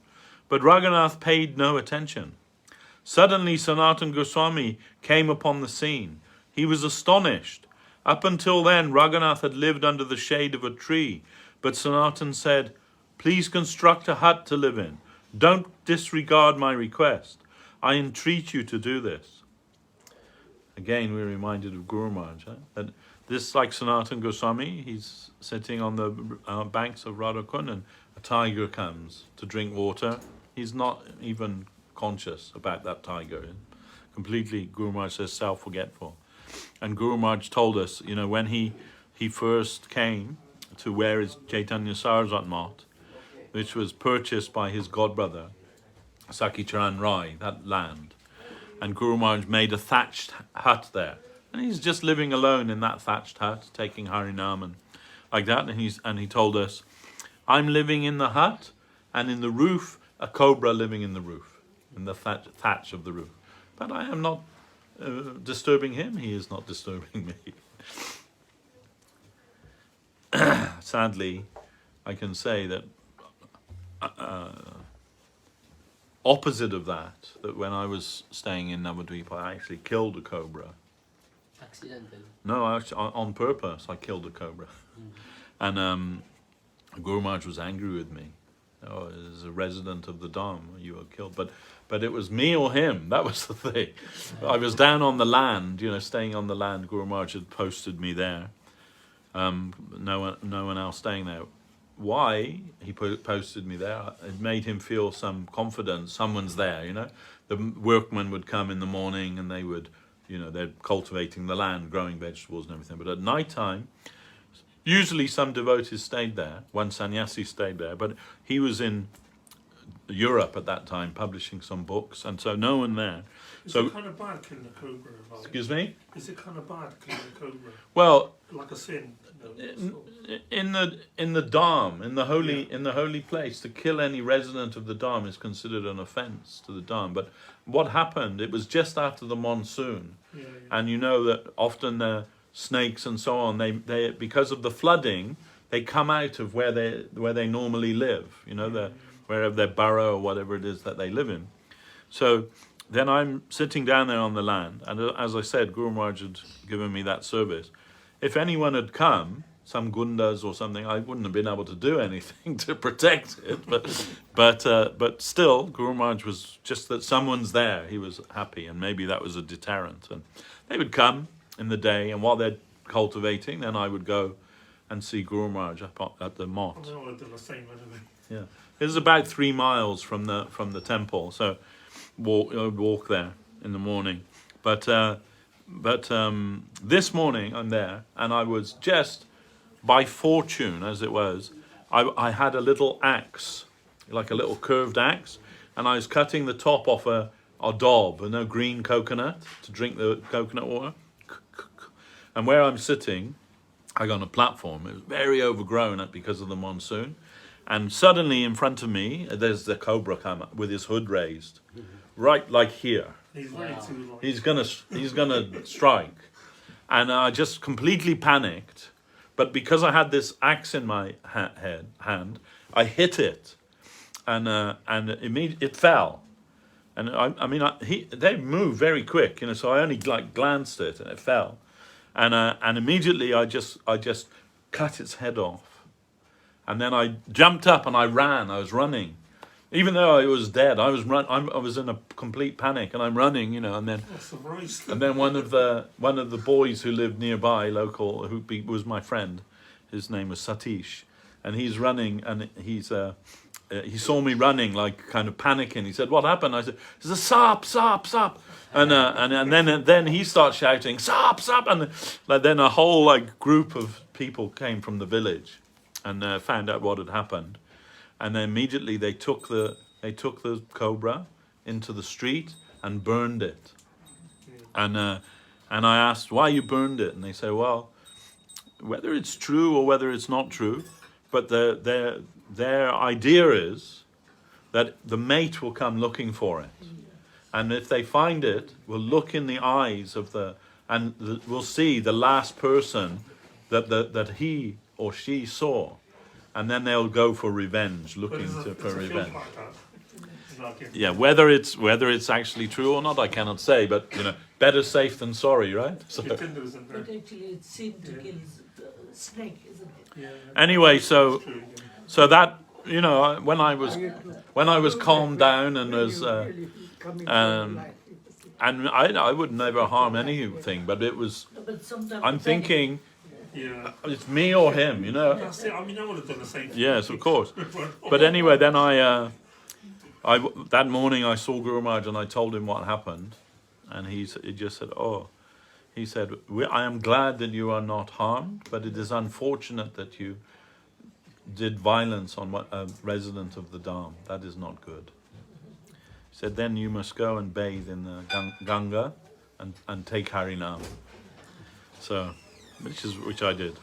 But Raghunath paid no attention. Suddenly Sanatan Goswami came upon the scene. He was astonished. Up until then, Raghunath had lived under the shade of a tree, but Sanatan said, please construct a hut to live in. Don't disregard my request. I entreat you to do this. Again, we're reminded of Guru Maharaj. That this, like Sanatan Goswami, he's sitting on the banks of Radha Kund and a tiger comes to drink water. He's not even conscious about that tiger. Completely, Guru Maharaj says, self-forgetful. And Guru Maharaj told us, you know, when he first came to where is Chaitanya Saraswat Mat, which was purchased by his godbrother, Sakhi Charan Rai, that land. And Guru Maharaj made a thatched hut there. And he's just living alone in that thatched hut, taking Harinam and like that. And he told us, I'm living in the hut, and in the roof, a cobra living in the roof, in the thatch of the roof. But I am not disturbing him, he is not disturbing me. Sadly, I can say that opposite of that when I was staying in Navadvip, I actually killed a cobra. Accidentally? No, actually, on purpose, I killed a cobra. And Guru Maharaj was angry with me. Oh, as a resident of the Dham, you were killed. But it was me or him, that was the thing. I was down on the land, you know, staying on the land. Guru Maharaj had posted me there. No one else staying there. Why he posted me there? It made him feel some confidence. Someone's there, you know. The workmen would come in the morning and they would, you know, they're cultivating the land, growing vegetables and everything. But at night time, usually some devotees stayed there. One sannyasi stayed there, but he was in Europe at that time publishing some books, and so no one there. Is it kind of bad killing a cobra? Like? Excuse me? Is it kind of bad killing a cobra? Well, like a sin? in the Dham, in the holy place, to kill any resident of the Dham is considered an offence to the Dham. But what happened? It was just after the monsoon, and you know that often snakes and so on, they because of the flooding, they come out of where they normally live, you know, wherever their burrow or whatever it is that they live in. So then I'm sitting down there on the land, and as I said, Guru Maharaj had given me that service. If anyone had come, some gundas or something, I wouldn't have been able to do anything to protect it. But still, Guru Maharaj was just that someone's there. He was happy, and maybe that was a deterrent. And they would come in the day, and while they're cultivating, then I would go and see Guru Maharaj up at the mott. I would have done the same anyway. Yeah, it was about 3 miles from the temple, so I would walk there in the morning. But this morning I'm there, and I was just, by fortune as it was, I had a little axe, like a little curved axe, and I was cutting the top off a daub, a green coconut, to drink the coconut water. And where I'm sitting, I got on a platform. It was very overgrown because of the monsoon. And suddenly in front of me, there's the cobra come up with his hood raised, right like here. He's ready to like. He's gonna strike, and I just completely panicked. But because I had this axe in my hand, I hit it, and it fell. And they moved very quick, you know. So I only like glanced it, and it fell, and immediately I just cut its head off. And then I jumped up and I ran. I was running, even though I was dead. I was in a complete panic, and I'm running, you know. And then one of the boys who lived nearby, local, was my friend. His name was Satish, and he's running, and he saw me running, like kind of panicking. He said, "What happened?" I said, "There's a sap, sap, sap." And then he starts shouting, "Sap, sap!" And then a whole like group of people came from the village, and found out what had happened, and then immediately they took the cobra into the street and burned it, and I asked why you burned it, and they say, well, whether it's true or whether it's not true, but their idea is that the mate will come looking for it, and if they find it, we'll look in the eyes of we'll see the last person that he or she saw, and then they'll go for revenge, looking for revenge. Yeah, whether it's actually true or not, I cannot say, but you know, better safe than sorry, right? So. But actually, it seemed to kill the snake, isn't it? Yeah. Anyway, so that, you know, when I was calmed down and was and I would never harm anything, but it was. I'm thinking. Yeah. It's me or him, you know. That's it. I mean, I would have done the same thing. Yes, of course. But anyway, then I that morning I saw Guru Maharaj and I told him what happened, and he just said, "Oh," he said, "I am glad that you are not harmed, but it is unfortunate that you did violence on a resident of the Dham. That is not good." He said, "Then you must go and bathe in the Ganga and take Harinam." So. Which I did.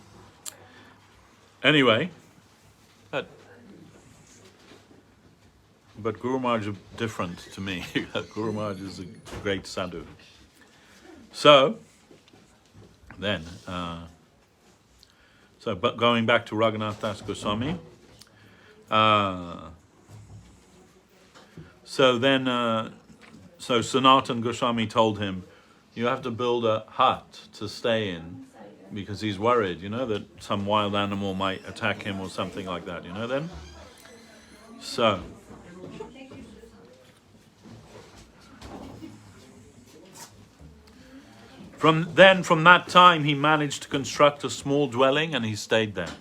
Anyway, but Guru Maharaj is different to me. Guru Maharaj is a great sadhu. So then, but going back to Raghunath Das Goshami, so Sanatan Goswami told him, you have to build a hut to stay in, because he's worried, you know, that some wild animal might attack him or something like that, you know then? So, from that time, he managed to construct a small dwelling and he stayed there.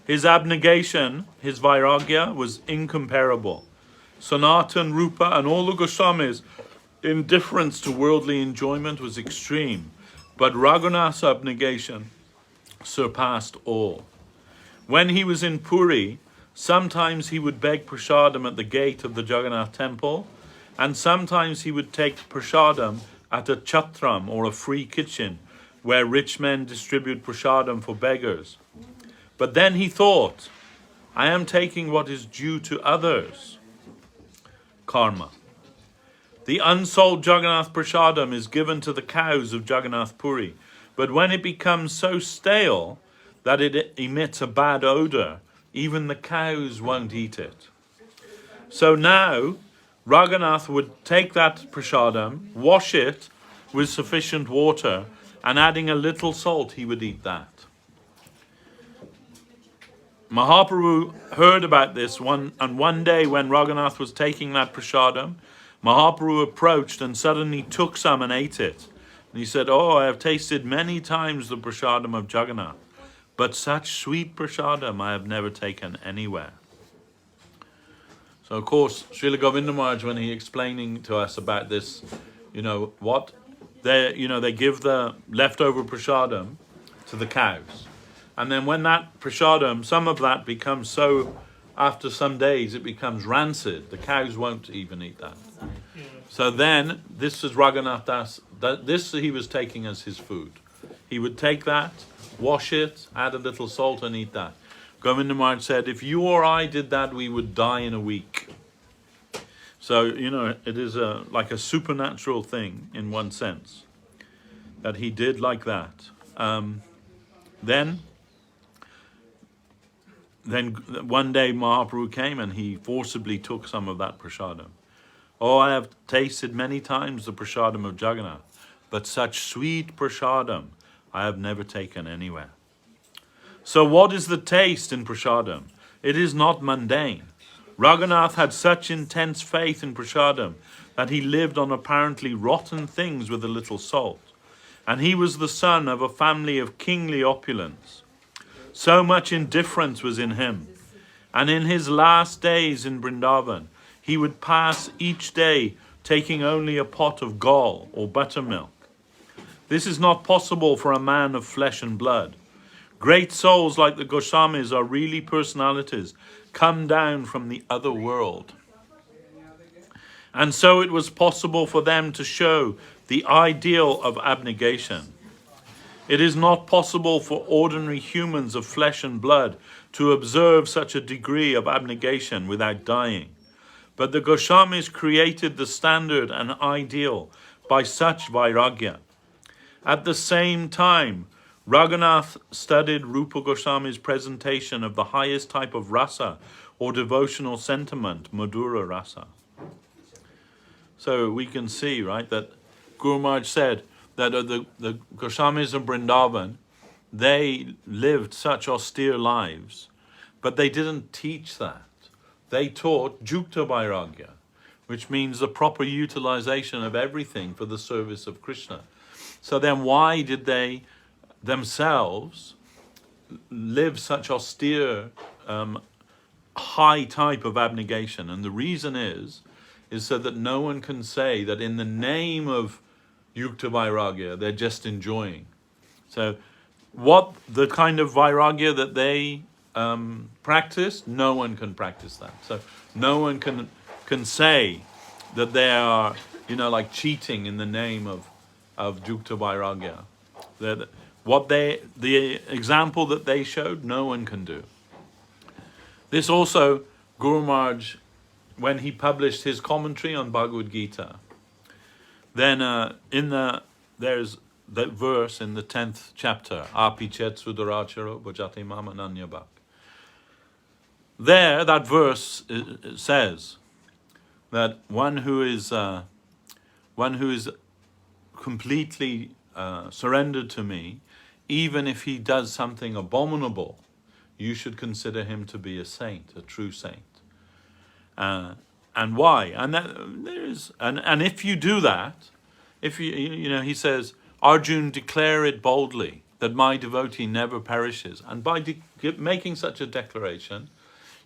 His abnegation, his vairagya, was incomparable. Sanatan, Rupa, and all the Goswamis' indifference to worldly enjoyment was extreme. But Raghunath's abnegation surpassed all. When he was in Puri, sometimes he would beg prasadam at the gate of the Jagannath temple, and sometimes he would take prasadam at a chatram, or a free kitchen, where rich men distribute prasadam for beggars. But then he thought, I am taking what is due to others. Karma. The unsold Jagannath Prasadam is given to the cows of Jagannath Puri, But when it becomes so stale that it emits a bad odor, even the cows won't eat it. So now, Raghunath would take that prasadam, wash it with sufficient water, and adding a little salt, he would eat that. Mahaprabhu heard about this one day when Raghunath was taking that prasadam, Mahaprabhu approached and suddenly took some and ate it. And he said, "Oh, I have tasted many times the prasadam of Jagannath, but such sweet prasadam I have never taken anywhere." So of course, Srila Govinda Maharaj, when he explaining to us about this, they give the leftover prasadam to the cows. And then when that prasadam, some of that becomes so, after some days, it becomes rancid. The cows won't even eat that. Yeah. So then, this is Raghunath Das, this he was taking as his food. He would take that, wash it, add a little salt and eat that. Govinda Maharaj said, if you or I did that, we would die in a week. So, it is like a supernatural thing in one sense, that he did like that. Then one day Mahaprabhu came and he forcibly took some of that prasadam. "Oh, I have tasted many times the prasadam of Jagannath, but such sweet prasadam I have never taken anywhere." So what is the taste in prasadam? It is not mundane. Raghunath had such intense faith in prasadam that he lived on apparently rotten things with a little salt. And he was the son of a family of kingly opulence. So much indifference was in him. And in his last days in Vrindavan, he would pass each day taking only a pot of gall or buttermilk. This is not possible for a man of flesh and blood. Great souls like the Goswamis are really personalities come down from the other world. And so it was possible for them to show the ideal of abnegation. It is not possible for ordinary humans of flesh and blood to observe such a degree of abnegation without dying. But the Goswamis created the standard and ideal by such vairagya. At the same time, Raghunath studied Rupa Goswami's presentation of the highest type of rasa or devotional sentiment, Madhura rasa. So we can see, right, that Guru Maharaj said that the Goswamis of Vrindavan, they lived such austere lives, but they didn't teach that. They taught Jukta Vairagya, which means the proper utilization of everything for the service of Krishna. So then why did they themselves live such austere, high type of abnegation? And the reason is so that no one can say that in the name of Yukta Vairagya, they're just enjoying. So what the kind of Vairagya that they practice, no one can practice that. So no one can say that they are, like cheating in the name of Yukta Vairagya. The example that they showed, no one can do. This also, Guru Maharaj, when he published his commentary on Bhagavad Gita, then there's that verse in the 10th chapter, Api chet sudaracharo bhajati mam ananyabhak. There, that verse says that one who is completely surrendered to me, even if he does something abominable, you should consider him to be a saint, a true saint. And why? And if you do that, if he says, Arjun, declare it boldly that my devotee never perishes. And by making such a declaration,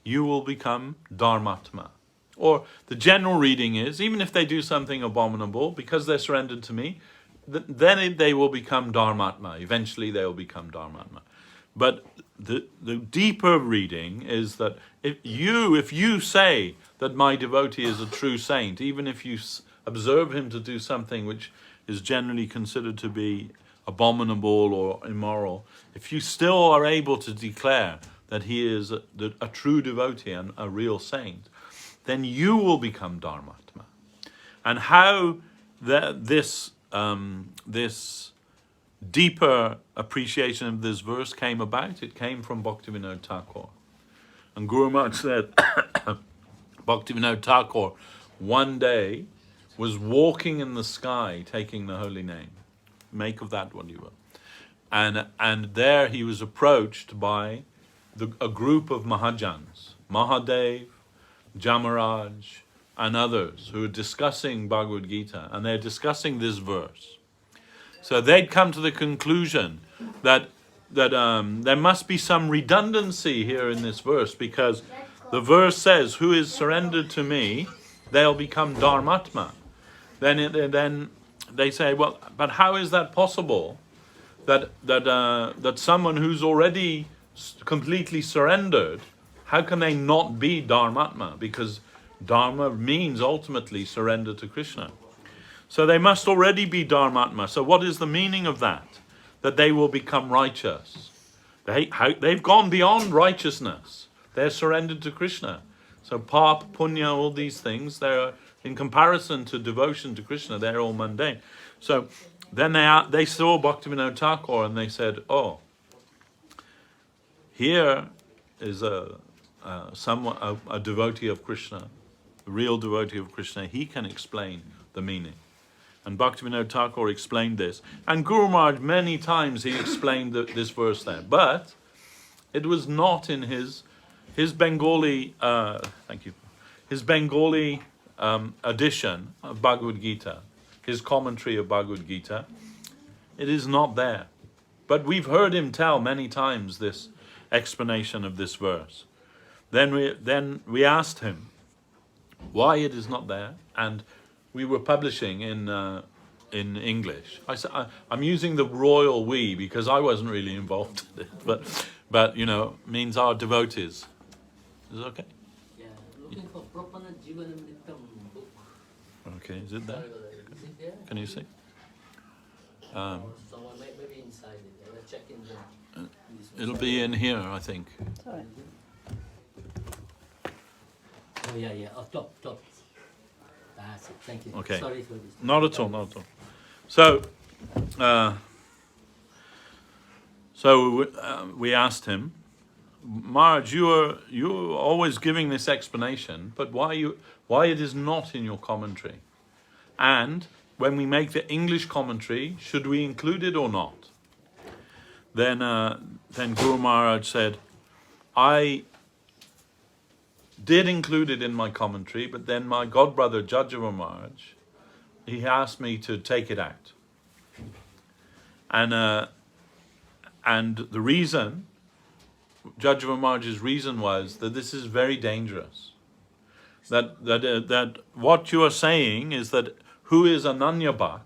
you will become Dharmatma. Or the general reading is, even if they do something abominable, because they're surrendered to me, then they will become Dharmatma. Eventually they will become Dharmatma. But the deeper reading is that if you say that my devotee is a true saint, even if you observe him to do something which is generally considered to be abominable or immoral, if you still are able to declare that he is a true devotee and a real saint, then you will become Dharmatma. And how this deeper appreciation of this verse came about. It came from Bhaktivinoda Thakur. And Guru Maharaj said, Bhaktivinoda Thakur one day was walking in the sky taking the holy name. Make of that what you will. And there he was approached by a group of Mahajans, Mahadev, Jamaraj, and others who are discussing Bhagavad Gita, and they're discussing this verse. So they'd come to the conclusion that there must be some redundancy here in this verse, because the verse says, "Who is surrendered to me, they'll become Dharmatma." Then they say, well, but how is that possible? That someone who's already completely surrendered, how can they not be Dharmatma? Because Dharma means ultimately surrender to Krishna. So they must already be Dharmatma. So what is the meaning of that? That they will become righteous. They've gone beyond righteousness. They're surrendered to Krishna. So Pap, Punya, all these things, they're in comparison to devotion to Krishna, they're all mundane. So then they saw Bhaktivinoda Thakur and they said, oh, here is a devotee of Krishna, a real devotee of Krishna. He can explain the meaning. And Bhaktivinoda Thakur explained this. And Guru Maharaj, many times he explained this verse there. But it was not in his Bengali, his Bengali edition of Bhagavad Gita, his commentary of Bhagavad Gita. It is not there. But we've heard him tell many times this explanation of this verse. Then we asked him why it is not there, and we were publishing in English. I'm using the royal we because I wasn't really involved in it, but you know, means our devotees. Is it okay? Yeah, looking for Propanand Jivanamritam book. Okay, is it there? Is it there? Can you see? Somewhere, maybe inside it. Let's check in the. It'll be in here, I think. Sorry. Oh yeah. Oh, top. That's it. Thank you. Okay. Sorry for this. Not at all. So, we asked him, Maharaj, you're always giving this explanation, but why it is not in your commentary? And when we make the English commentary, should we include it or not? Then Guru Maharaj said, I did include it in my commentary, but then my godbrother Jajava Maharaj, he asked me to take it out. And the reason, Jajava Maharaj's reason was that this is very dangerous. That what you are saying is that who is Ananya Bhak,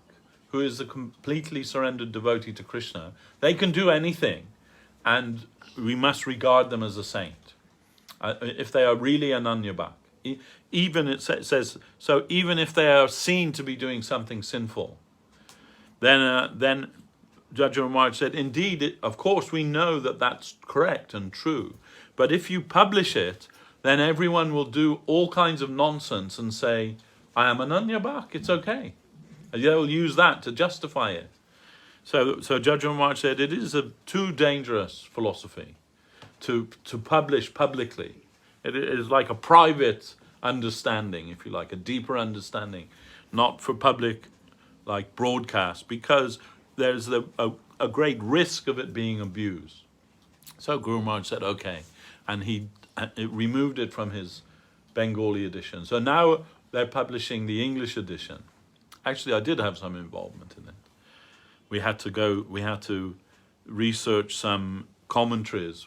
who is a completely surrendered devotee to Krishna, they can do anything, and we must regard them as a saint. If they are really Ananya Bhak. Even it says, so even if they are seen to be doing something sinful, then Jajava Maharaj said, indeed, of course we know that that's correct and true, but if you publish it, then everyone will do all kinds of nonsense and say, I am Ananya Bhak, it's okay. And they'll use that to justify it. So Jajava Maharaj said, it is a too dangerous philosophy to publish publicly. It is like a private understanding, if you like, a deeper understanding, not for public, like broadcast, because there's a great risk of it being abused. So Guru Maharaj said, okay, and he removed it from his Bengali edition. So now they're publishing the English edition. Actually, I did have some involvement in it. We had to research some commentaries.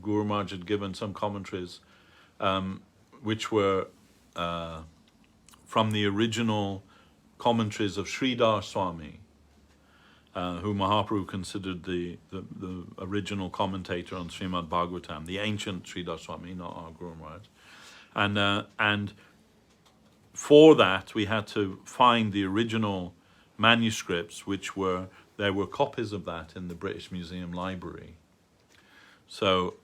Guru Maharaj had given some commentaries which were from the original commentaries of Sridhar Swami, who Mahaprabhu considered the original commentator on Srimad Bhagavatam, the ancient Sridhar Swami, not our Guru Maharaj. And for that, we had to find the original manuscripts, there were copies of that in the British Museum Library. So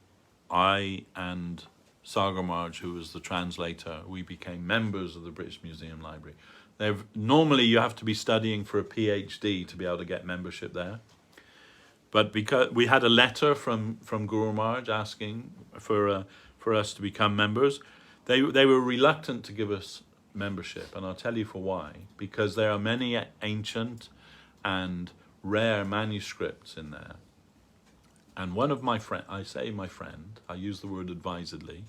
I and Sagar Maharaj, who was the translator, we became members of the British Museum Library. Normally you have to be studying for a PhD to be able to get membership there. But because we had a letter from Guru Maharaj asking for us to become members, they were reluctant to give us membership, and I'll tell you for why. Because there are many ancient and rare manuscripts in there. And one of my friend, I use the word advisedly,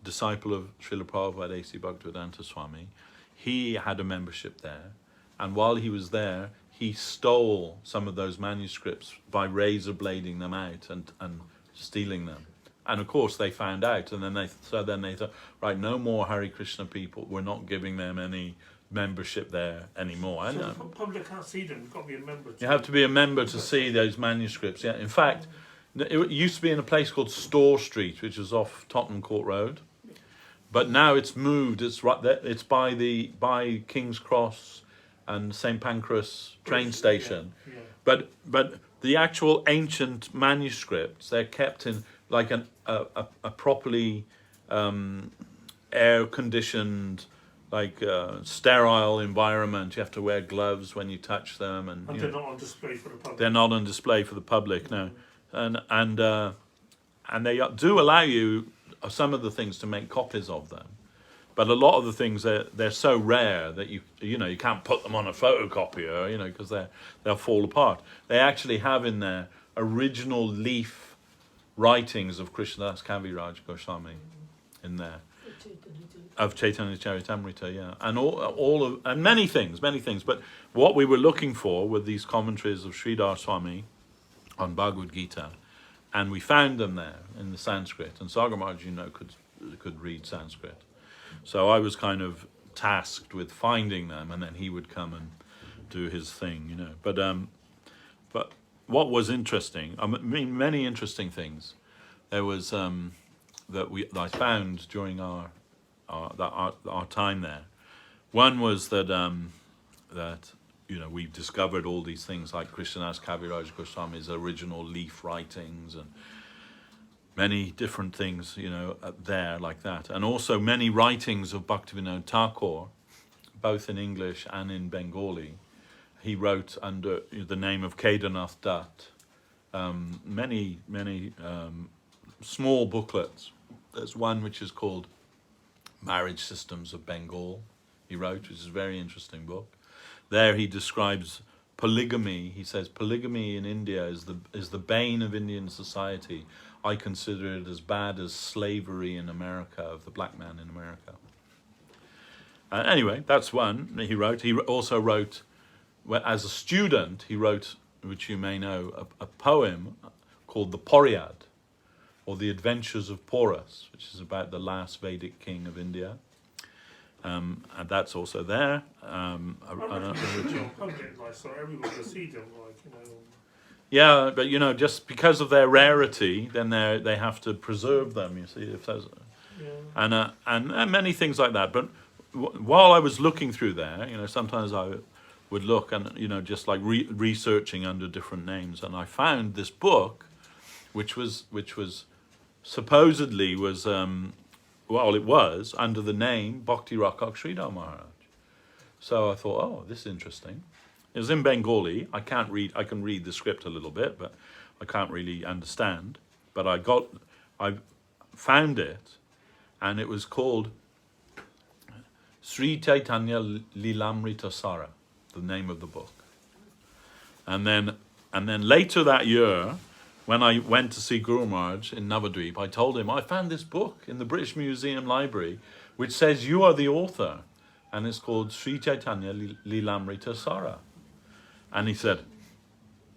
a disciple of Srila Prabhupada A.C. Bhaktivedanta Swami, he had a membership there, and while he was there, he stole some of those manuscripts by razor blading them out and stealing them. And of course they found out, and then they thought, right, no more Hare Krishna people, we're not giving them any membership there anymore. I So know. the public can't see them. You've got to be a member. You have to be a member to see those manuscripts. Yeah, in fact, it used to be in a place called Store Street, which is off Tottenham Court Road, but now it's moved. It's right there. It's by King's Cross and St Pancras train station. Yeah. But the actual ancient manuscripts, they're kept in like a properly air conditioned, like sterile environment. You have to wear gloves when you touch them, and And they're not on display for the public. they're not on display for the public, no. And they do allow you some of the things to make copies of them, but a lot of the things they're so rare that you can't put them on a photocopier, because they'll fall apart. They actually have in there original leaf writings of Krishnadas Kaviraj Goshami in there, of Chaitanya Charitamrita, yeah, and and many things. But what we were looking for were these commentaries of Sridhar Swami on Bhagavad Gita, and we found them there in the Sanskrit. And Sagar Maharaj, could read Sanskrit, so I was kind of tasked with finding them, and then he would come and do his thing, But what was interesting, I mean, many interesting things. There was that I found during our time there. One was that we discovered all these things like Krishnadas Kaviraj Goswami's original leaf writings and many different things, there like that. And also many writings of Bhaktivinoda Thakur, both in English and in Bengali. He wrote under the name of Kedarnath Dutt. Many small booklets. There's one which is called Marriage Systems of Bengal, he wrote, which is a very interesting book. There he describes polygamy. He says polygamy in India is the bane of Indian society. I consider it as bad as slavery in America, of the black man in America. Anyway, that's one he wrote. He also wrote, as a student, he wrote, which you may know, a poem called the Poriad, or the Adventures of Porus, which is about the last Vedic king of India. And that's also there. Public, so everyone can see them, Yeah, but just because of their rarity, then they have to preserve them. You see, if there's, and many things like that. But while I was looking through there, sometimes I would look and just like researching under different names, and I found this book, which was supposedly was it was under the name Bhakti Rakak Sridhar Maharaj. So I thought, oh, this is interesting. It was in Bengali. I can read the script a little bit, but I can't really understand. But I found it, and it was called Sri Chaitanya Lilamrita Sara, the name of the book. And then later that year, when I went to see Guru Maharaj in Navadvip, I told him, I found this book in the British Museum Library, which says you are the author, and it's called Sri Chaitanya Lilamrita Sara. And he said,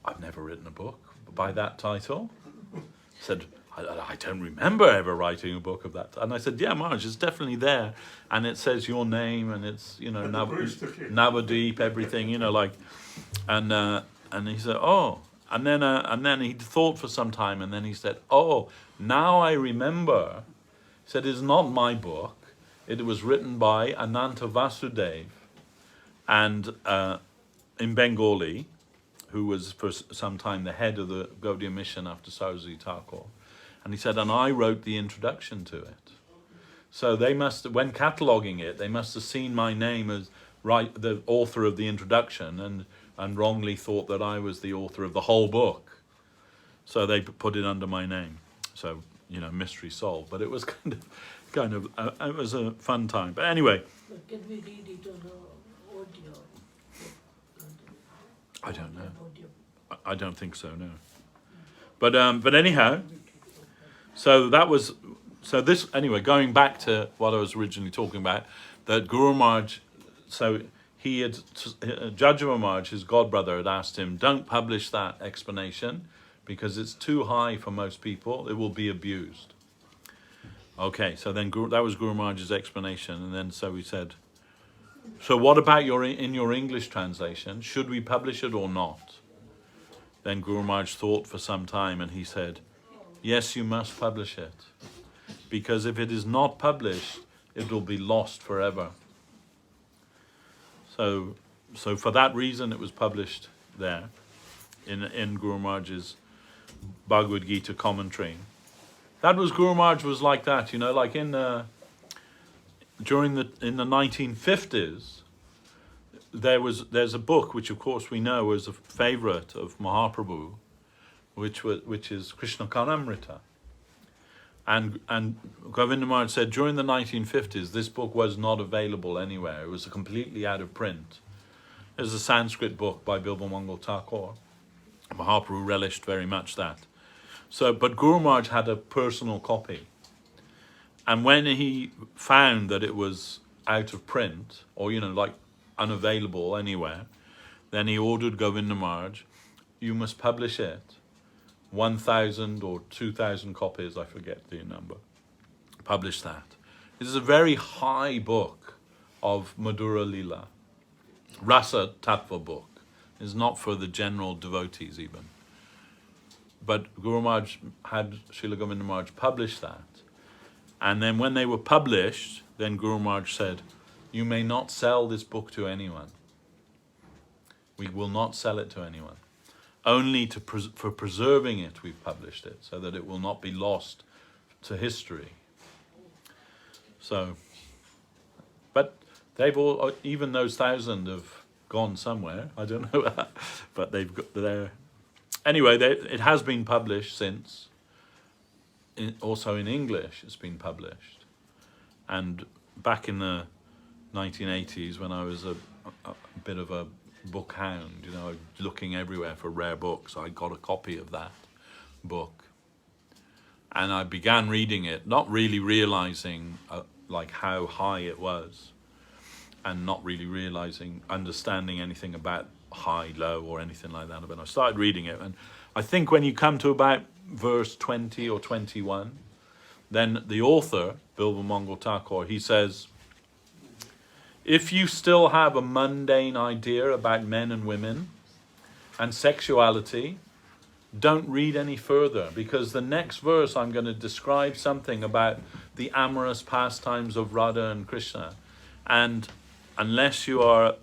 I've never written a book by that title. He said, I don't remember ever writing a book of that. And I said, yeah, Maharaj, it's definitely there. And it says your name, and it's, Navadvip, everything, and he said, oh. And then he thought for some time, and then he said, oh, now I remember. He said, it's not my book. It was written by Ananta Vasudev, and in Bengali, who was for some time the head of the Gaudiya mission after Saraswat Tako. And he said, and I wrote the introduction to it. So they must, when cataloguing it, they must have seen my name as the author of the introduction, and wrongly thought that I was the author of the whole book. So they put it under my name. So, mystery solved. But it was kind of, it was a fun time. But anyway, But can we read it on audio? I don't know. Audio. I don't think so, no. But anyhow, so this, anyway, going back to what I was originally talking about, that Guru Maharaj, so he had, Jaja Maharaj, his godbrother, had asked him, don't publish that explanation because it's too high for most people, it will be abused. Okay, so then that was Guru Maharaj's explanation, and then so he said, so what about in your English translation, should we publish it or not? Then Guru Maharaj thought for some time and he said, yes, you must publish it. Because if it is not published, it will be lost forever. So for that reason, it was published there in Guru Maharaj's Bhagavad Gita commentary. That was Guru Maharaj was like that, like in the 1950s. There's a book which of course we know was a favorite of Mahaprabhu, which is Krishna Karnamrita. And Govinda Maharaj said during the 1950s this book was not available anywhere. It was completely out of print. It was a Sanskrit book by Bilvamangal Thakur. Mahaprabhu relished very much that. But Guru Maharaj had a personal copy. And when he found that it was out of print, or like unavailable anywhere, then he ordered Govinda Maharaj, you must publish it, 1,000 or 2,000 copies, I forget the number. Publish that. This is a very high book of Madhura Lila, Rasa Tattva book. It's not for the general devotees even. But Guru Maharaj had Srila Govinda Maharaj publish that. And then when they were published, then Guru Maharaj said, you may not sell this book to anyone. We will not sell it to anyone. Only for preserving it, we've published it, so that it will not be lost to history. So, but they've all, even those 1,000 have gone somewhere. I don't know, but they've got there. Anyway, it has been published since. Also in English, it's been published. And back in the 1980s, when I was a bit of a book hound, looking everywhere for rare books, I got a copy of that book. And I began reading it, not really realizing like how high it was, and not really understanding anything about high, low, or anything like that. But I started reading it, and I think when you come to about verse 20 or 21, then the author, Bilvamangal Thakur, he says, if you still have a mundane idea about men and women and sexuality, don't read any further, because the next verse I'm going to describe something about the amorous pastimes of Radha and Krishna. And unless you are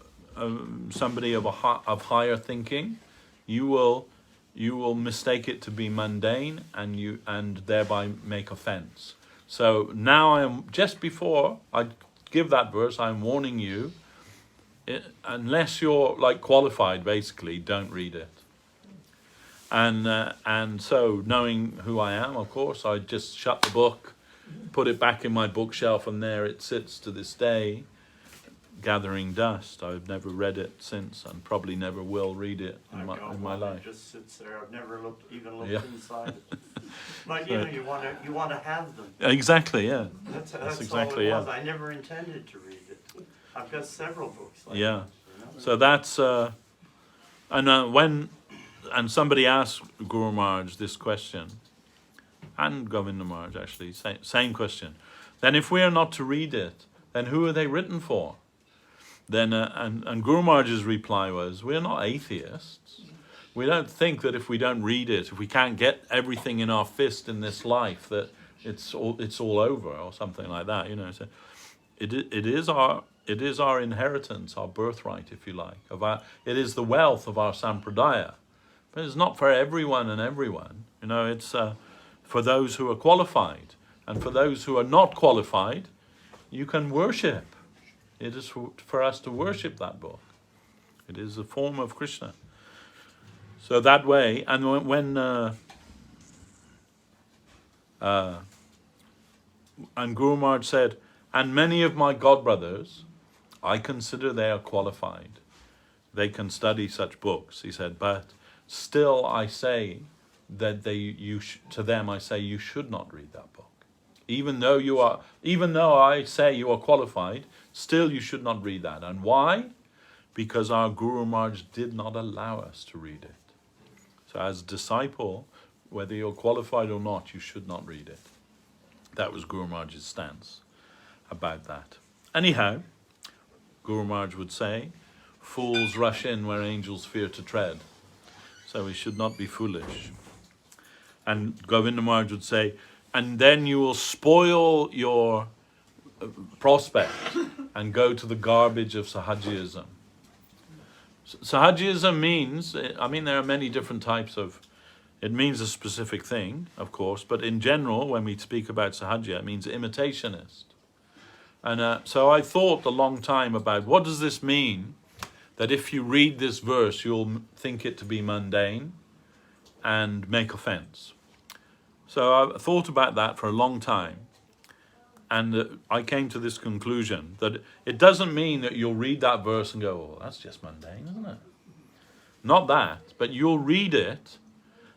somebody of higher thinking, you will mistake it to be mundane, and thereby make offense. So now I am, just before I give that verse, I'm warning you, unless you're like qualified, basically, don't read it. And so knowing who I am, of course, I just shut the book, put it back in my bookshelf, and there it sits to this day, gathering dust. I've never read it since, and probably never will read it in my life. It just sits there. I've never looked Yeah. inside it. Like you want to have them. Exactly, yeah. That's exactly, all it was. yeah. I never intended to read it. I've got several books like Yeah. this. So that's and somebody asked Guru Maharaj this question, and Govinda Maharaj actually, same question. Then if we are not to read it, then who are they written for? Then and Guru Maharaj's reply was, we are not atheists. We don't think that if we don't read it, if we can't get everything in our fist in this life, that it's all over, or something like that. So it is our inheritance, our birthright, if you like. It is the wealth of our sampradaya, but it's not for everyone and everyone. It's for those who are qualified, and for those who are not qualified, you can worship. It is for us to worship that book. It is a form of Krishna. So that way, and when And Guru Maharaj said, and many of my godbrothers, I consider they are qualified. They can study such books. He said, but still I say that to them I say you should not read that book. Even though I say you are qualified, still you should not read that. And why? Because our Guru Maharaj did not allow us to read it. So as a disciple, whether you're qualified or not, you should not read it. That was Guru Maharaj's stance about that. Anyhow, Guru Maharaj would say, fools rush in where angels fear to tread. So we should not be foolish. And Govinda Maharaj would say, and then you will spoil your prospect and go to the garbage of sahajiyism. Sahajiyism means, there are many different types of, it means a specific thing, of course, but in general, when we speak about sahajiya, it means imitationist. And so I thought a long time about what does this mean, that if you read this verse, you'll think it to be mundane and make offense. So I thought about that for a long time. And I came to this conclusion that it doesn't mean that you'll read that verse and go, oh, that's just mundane, isn't it? Not that, but you'll read it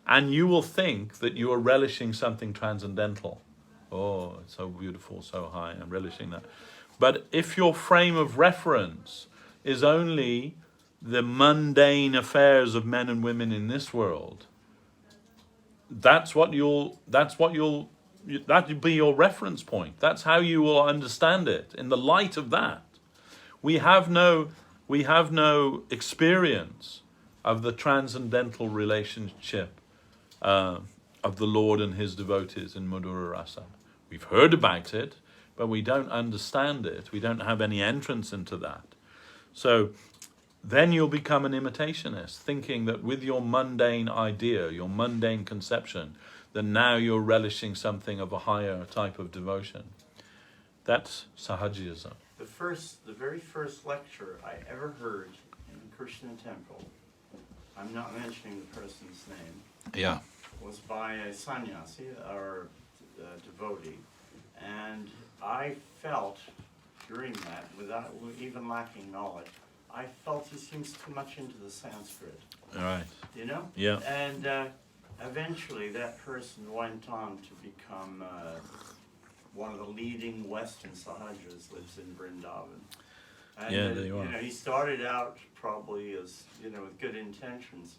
and you will think that you are relishing something transcendental. Oh, it's so beautiful, so high, I'm relishing that. But if your frame of reference is only the mundane affairs of men and women in this world, that'll be your reference point. That's how you will understand it. In the light of that, we have no experience of the transcendental relationship of the Lord and his devotees in Madhura Rasa. We've heard about it, but we don't understand it. We don't have any entrance into that. So then you'll become an imitationist, thinking that with your mundane idea, your mundane conception, that now you're relishing something of a higher type of devotion. That's sahajiyism. The very first lecture I ever heard in the Krishna temple, I'm not mentioning the person's name, Yeah. was by a sannyasi, or devotee, and I felt during that, without even lacking knowledge, I felt he seems too much into the Sanskrit. All right. You know? Yeah. And eventually that person went on to become one of the leading Western Sahajiyas, lives in Vrindavan. And Yeah, there you are. he started out probably as, with good intentions,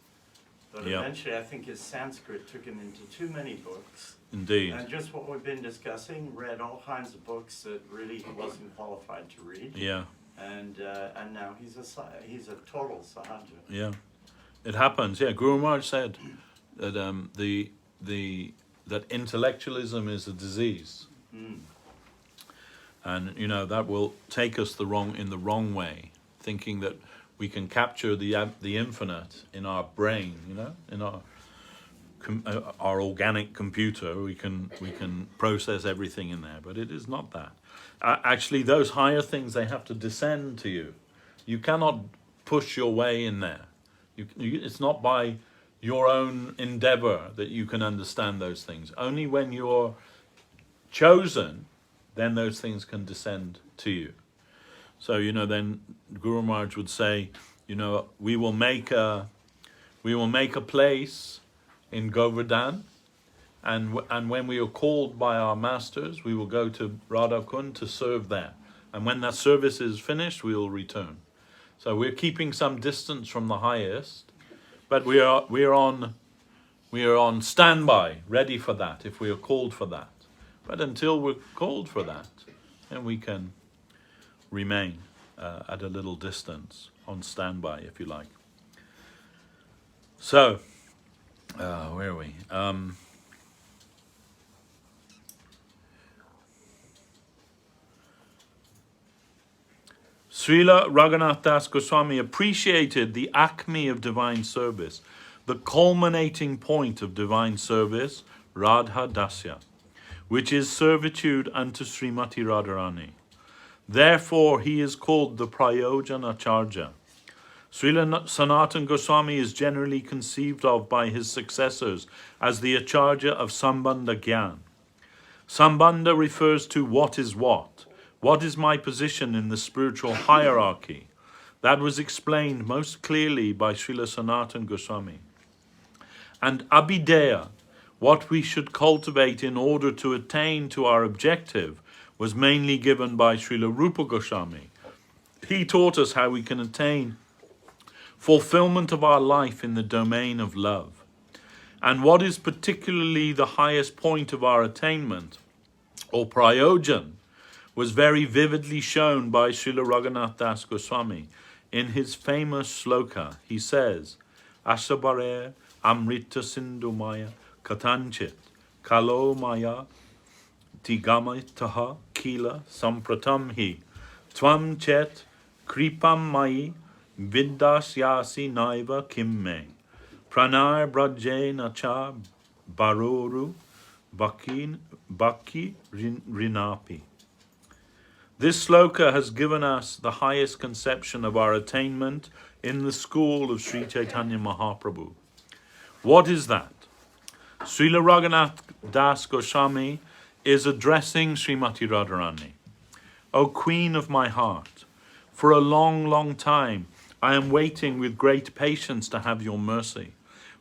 but Yeah. eventually I think his Sanskrit took him into too many books. Indeed. And just what we've been discussing, read all kinds of books that really he wasn't qualified to read. Yeah. And now he's a total Sahaja. Yeah. It happens. Yeah. Guru Maharaj said that that intellectualism is a disease. Mm. And that will take us in the wrong way, thinking that we can capture the infinite in our brain, in our organic computer. We can process everything in there, but it is not that. Actually, those higher things, they have to descend to you. You cannot push your way in there. It's not by your own endeavor that you can understand those things. Only when you're chosen, then those things can descend to you. So, then Guru Maharaj would say, we will make a place in Govardhan, and when we are called by our masters, we will go to Radha Kund to serve there. And when that service is finished, we will return. So we're keeping some distance from the highest, but we are on standby, ready for that, if we are called for that. But until we're called for that, then we can remain at a little distance, on standby, if you like. So, where are we? Srila Raghunath Das Goshami appreciated the acme of divine service, the culminating point of divine service, Radha Dasya, which is servitude unto Srimati Radharani. Therefore, he is called the Prayojana Acharya. Srila Sanatana Goswami is generally conceived of by his successors as the Acharya of Sambandha Gyan. Sambandha refers to what is what. What is my position in the spiritual hierarchy? That was explained most clearly by Srila Sanatana Goswami. And Abhideya, what we should cultivate in order to attain to our objective, was mainly given by Srila Rupa Goswami. He taught us how we can attain fulfillment of our life in the domain of love. And what is particularly the highest point of our attainment, or prayojan, was very vividly shown by Srila Raghunath Das Goshami. In his famous sloka, he says, Asabare Amrita Sindhu Maya Katanchit Kalo Maya Tigamitaha Kila Sampratam Hi Tvam Chet Kripam Mai Vidasyasi Naiva Kimme Pranar Braje Nacha Baroru Baki Rinapi. This sloka has given us the highest conception of our attainment in the school of Sri Chaitanya Mahaprabhu. What is that? Srila Raghunath Das Goshami is addressing Srimati Radharani. O Queen of my heart, for a long, long time I am waiting with great patience to have your mercy,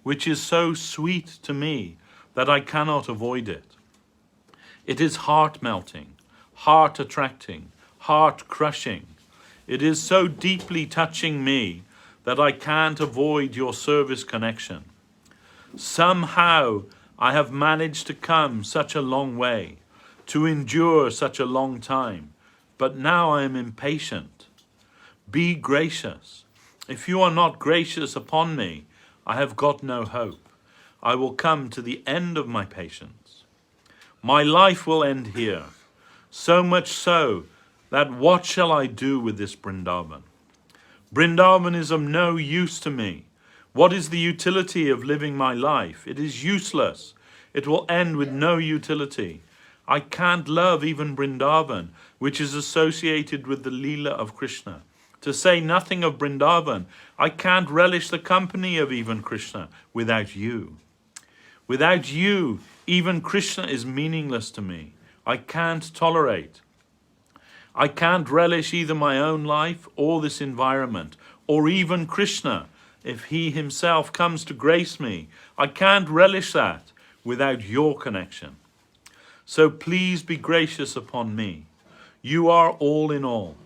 which is so sweet to me that I cannot avoid it. It is heart-melting, heart-attracting, heart-crushing. It is so deeply touching me that I can't avoid your service connection. Somehow I have managed to come such a long way, to endure such a long time, but now I am impatient. Be gracious. If you are not gracious upon me, I have got no hope. I will come to the end of my patience. My life will end here, so much so that what shall I do with this Vrindavan? Vrindavan is of no use to me. What is the utility of living my life? It is useless. It will end with no utility. I can't love even Vrindavan, which is associated with the Leela of Krishna. To say nothing of Vrindavan, I can't relish the company of even Krishna without you. Without you, even Krishna is meaningless to me. I can't tolerate. I can't relish either my own life or this environment, or even Krishna. If he himself comes to grace me, I can't relish that without your connection. So please be gracious upon me. You are all in all.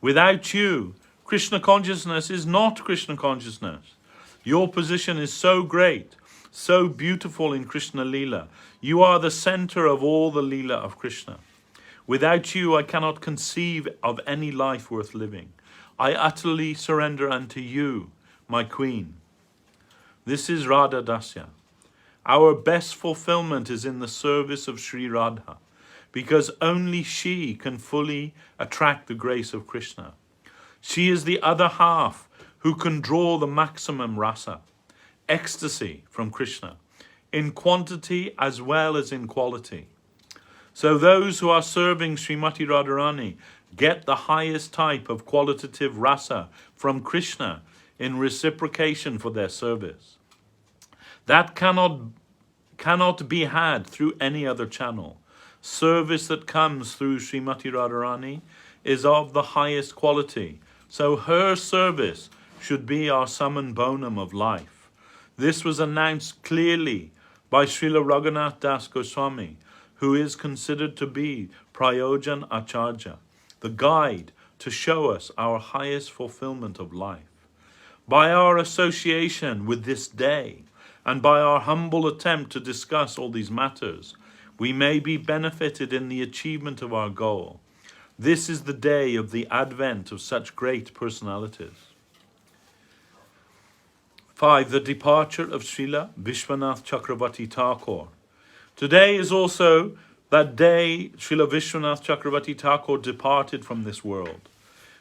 Without you, Krishna consciousness is not Krishna consciousness. Your position is so great, so beautiful in Krishna Leela. You are the center of all the Leela of Krishna. Without you, I cannot conceive of any life worth living. I utterly surrender unto you, my queen. This is Radha Dasya. Our best fulfillment is in the service of Sri Radha, because only she can fully attract the grace of Krishna. She is the other half who can draw the maximum rasa, ecstasy from Krishna, in quantity as well as in quality. So those who are serving Srimati Radharani get the highest type of qualitative rasa from Krishna in reciprocation for their service. That cannot be had through any other channel. Service that comes through Srimati Radharani is of the highest quality. So her service should be our summum bonum of life. This was announced clearly by Srila Raghunath Das Goshami, who is considered to be Prayojan Acharya, the guide to show us our highest fulfillment of life. By our association with this day, and by our humble attempt to discuss all these matters, we may be benefited in the achievement of our goal. This is the day of the advent of such great personalities. 5. The departure of Srila Vishwanath Chakravarti Thakur. Today is also that day Srila Vishwanath Chakravarti Thakur departed from this world.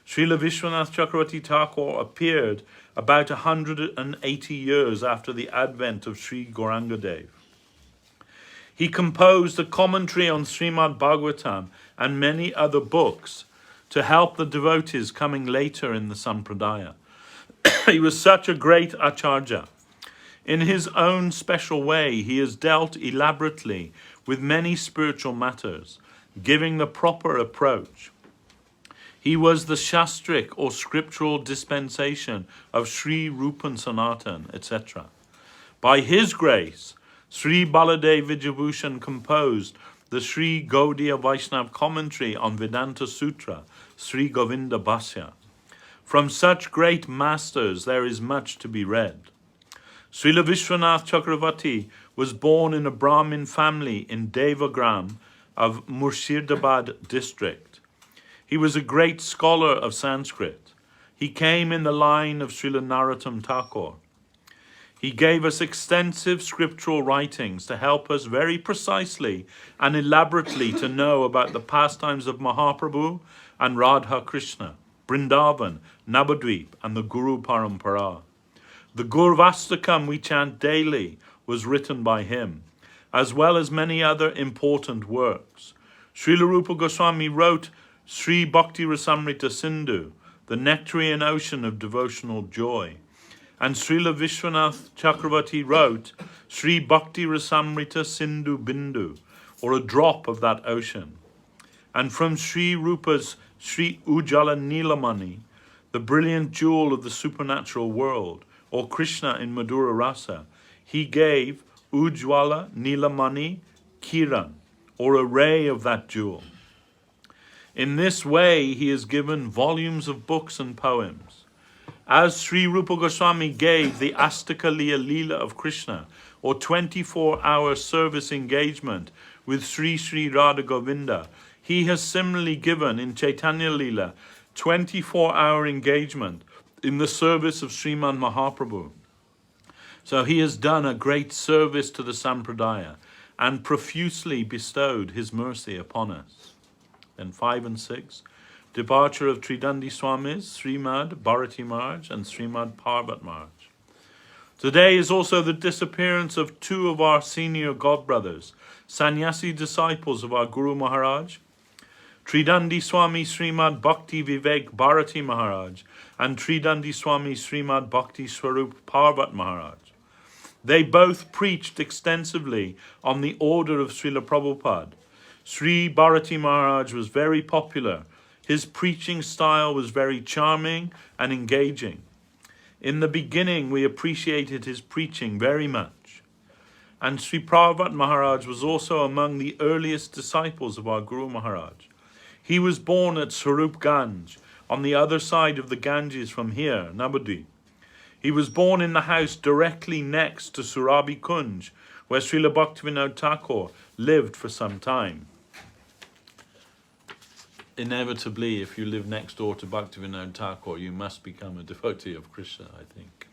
Srila Vishwanath Chakravarti Thakur appeared about 180 years after the advent of Sri Gauranga Dev. He composed a commentary on Srimad Bhagavatam and many other books to help the devotees coming later in the Sampradaya. He was such a great Acharya. In his own special way, he has dealt elaborately with many spiritual matters, giving the proper approach. He was the shastric or scriptural dispensation of Sri Rupan Sanatan, etc. By his grace, Sri Baladev Vijayabhushan composed the Sri Gaudiya Vaishnav commentary on Vedanta Sutra, Sri Govinda Bhasya. From such great masters there is much to be read. Srila Vishwanath Chakravarti was born in a Brahmin family in Devagram of Murshidabad district. He was a great scholar of Sanskrit. He came in the line of Srila Narottam Thakur. He gave us extensive scriptural writings to help us very precisely and elaborately to know about the pastimes of Mahaprabhu and Radha Krishna, Vrindavan, Navadvip, and the Guru Parampara. The Gurvastakam we chant daily was written by him, as well as many other important works. Srila Rupa Goswami wrote Sri Bhakti Rasamrita Sindhu, the nectarian ocean of devotional joy. And Srila Vishwanath Chakravarti wrote Sri Bhakti Rasamrita Sindhu Bindu, or a drop of that ocean. And from Sri Rupa's Sri Ujjala Nilamani, the brilliant jewel of the supernatural world, or Krishna in Madhura Rasa, he gave Ujjwala Nilamani Kiran, or a ray of that jewel. In this way, he has given volumes of books and poems. As Sri Rupa Goswami gave the Astaka Leela of Krishna, or 24-hour service engagement with Sri Sri Radha Govinda, he has similarly given in Chaitanya Leela 24-hour engagement in the service of Sriman Mahaprabhu. So he has done a great service to the Sampradaya and profusely bestowed his mercy upon us. Then 5 and 6. Departure of Tridandi Swamis, Srimad Bharati Maharaj and Srimad Parvat Maharaj. Today is also the disappearance of 2 of our senior godbrothers, sannyasi disciples of our Guru Maharaj, Tridandi Swami Srimad Bhakti Vivek Bharati Maharaj and Tridandi Swami Srimad Bhakti Swarup Parvat Maharaj. They both preached extensively on the order of Srila Prabhupada. Sri Bharati Maharaj was very popular. His preaching style was very charming and engaging. In the beginning, we appreciated his preaching very much. And Sri Parvat Maharaj was also among the earliest disciples of our Guru Maharaj. He was born at Swarup Ganj, on the other side of the Ganges from here, Navadvip. He was born in the house directly next to Surabhi Kunj, where Srila Bhaktivinoda Thakur lived for some time. Inevitably, if you live next door to Bhaktivinoda Thakur, you must become a devotee of Krishna, I think.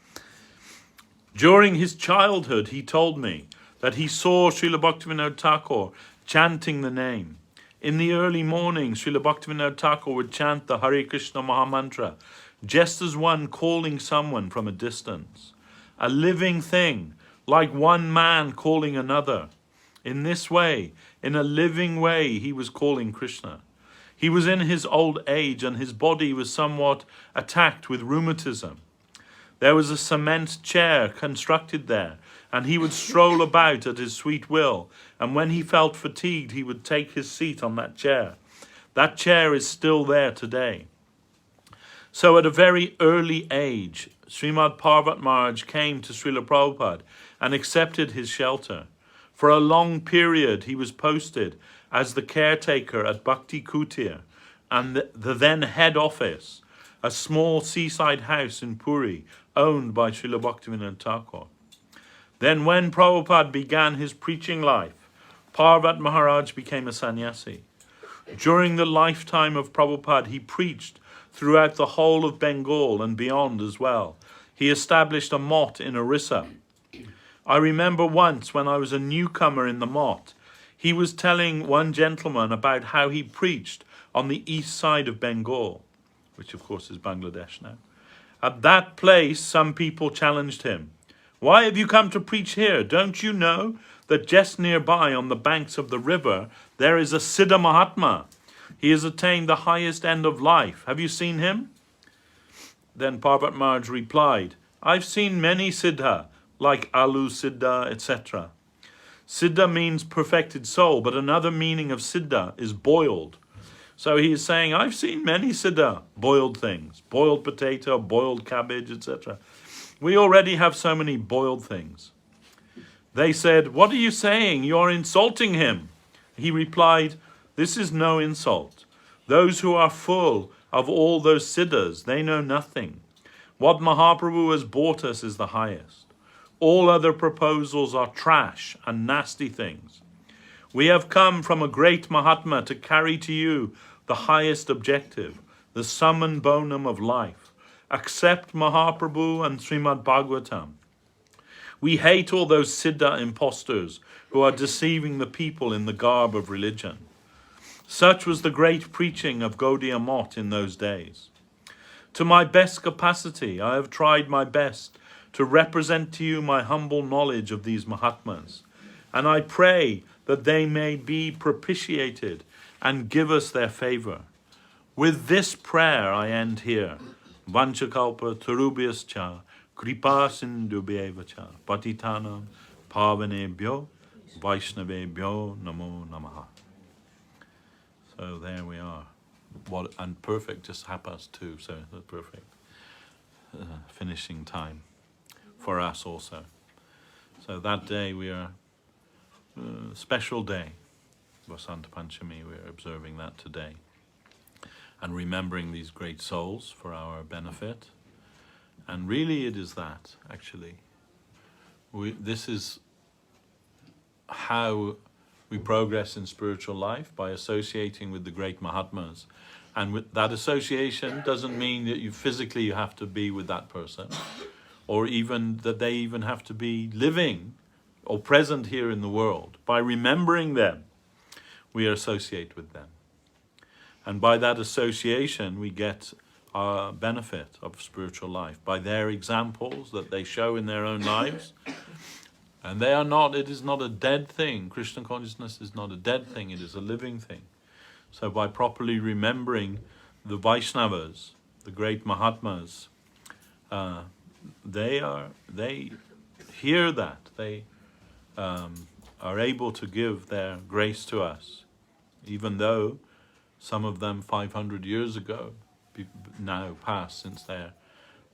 During his childhood, he told me that he saw Srila Bhaktivinoda Thakur chanting the name. In the early morning, Srila Bhaktivinoda Thakur would chant the Hare Krishna Mahamantra, just as one calling someone from a distance. A living thing, like one man calling another. In this way, in a living way, he was calling Krishna. He was in his old age and his body was somewhat attacked with rheumatism. There was a cement chair constructed there, and he would stroll about at his sweet will, and when he felt fatigued, he would take his seat on that chair. That chair is still there today. So at a very early age, Srimad Parvat Maharaj came to Srila Prabhupada and accepted his shelter. For a long period, he was posted as the caretaker at Bhakti Kutir and the then head office, a small seaside house in Puri, owned by Srila Bhaktivinoda Thakur. Then when Prabhupada began his preaching life, Parvat Maharaj became a sannyasi. During the lifetime of Prabhupada, he preached throughout the whole of Bengal and beyond as well. He established a mott in Orissa. I remember once when I was a newcomer in the mott, he was telling one gentleman about how he preached on the east side of Bengal, which of course is Bangladesh now. At that place, some people challenged him. Why have you come to preach here? Don't you know that just nearby on the banks of the river, there is a Siddha Mahatma? He has attained the highest end of life. Have you seen him? Then Parvat Maharaj replied, I've seen many Siddha, like Alu Siddha, etc. Siddha means perfected soul, but another meaning of siddha is boiled. So he is saying, I've seen many siddha, boiled things, boiled potato, boiled cabbage, etc. We already have so many boiled things. They said, what are you saying? You are insulting him. He replied, this is no insult. Those who are full of all those siddhas, they know nothing. What Mahaprabhu has brought us is the highest. All other proposals are trash and nasty things. We have come from a great Mahatma to carry to you the highest objective, the sum and bonum of life. Accept Mahaprabhu and Srimad Bhagavatam. We hate all those siddha impostors who are deceiving the people in the garb of religion. Such was the great preaching of Gaudiya Math in those days. To my best capacity, I have tried my best to represent to you my humble knowledge of these Mahatmas, and I pray that they may be propitiated and give us their favor. With this prayer I end here. Vanchakalpa tarubhyascha kripa sindhubhyevacha patitanam pavanebhyo vaishnavebhyo namo namaha. So there we are. What, and perfect, just happens too, so the perfect finishing time for us also. So that day we are, special day, Vasanta Panchami, we are observing that today. And remembering these great souls for our benefit. And really it is that, actually. This is how we progress in spiritual life, by associating with the great Mahatmas. And with that association doesn't mean that you physically have to be with that person, or even that they even have to be living or present here in the world. By remembering them, we associate with them. And by that association, we get our benefit of spiritual life, by their examples that they show in their own lives. And they are not, it is not a dead thing. Krishna consciousness is not a dead thing, it is a living thing. So by properly remembering the Vaishnavas, the great Mahatmas, they hear that, they are able to give their grace to us, even though some of them 500 years ago now passed since they're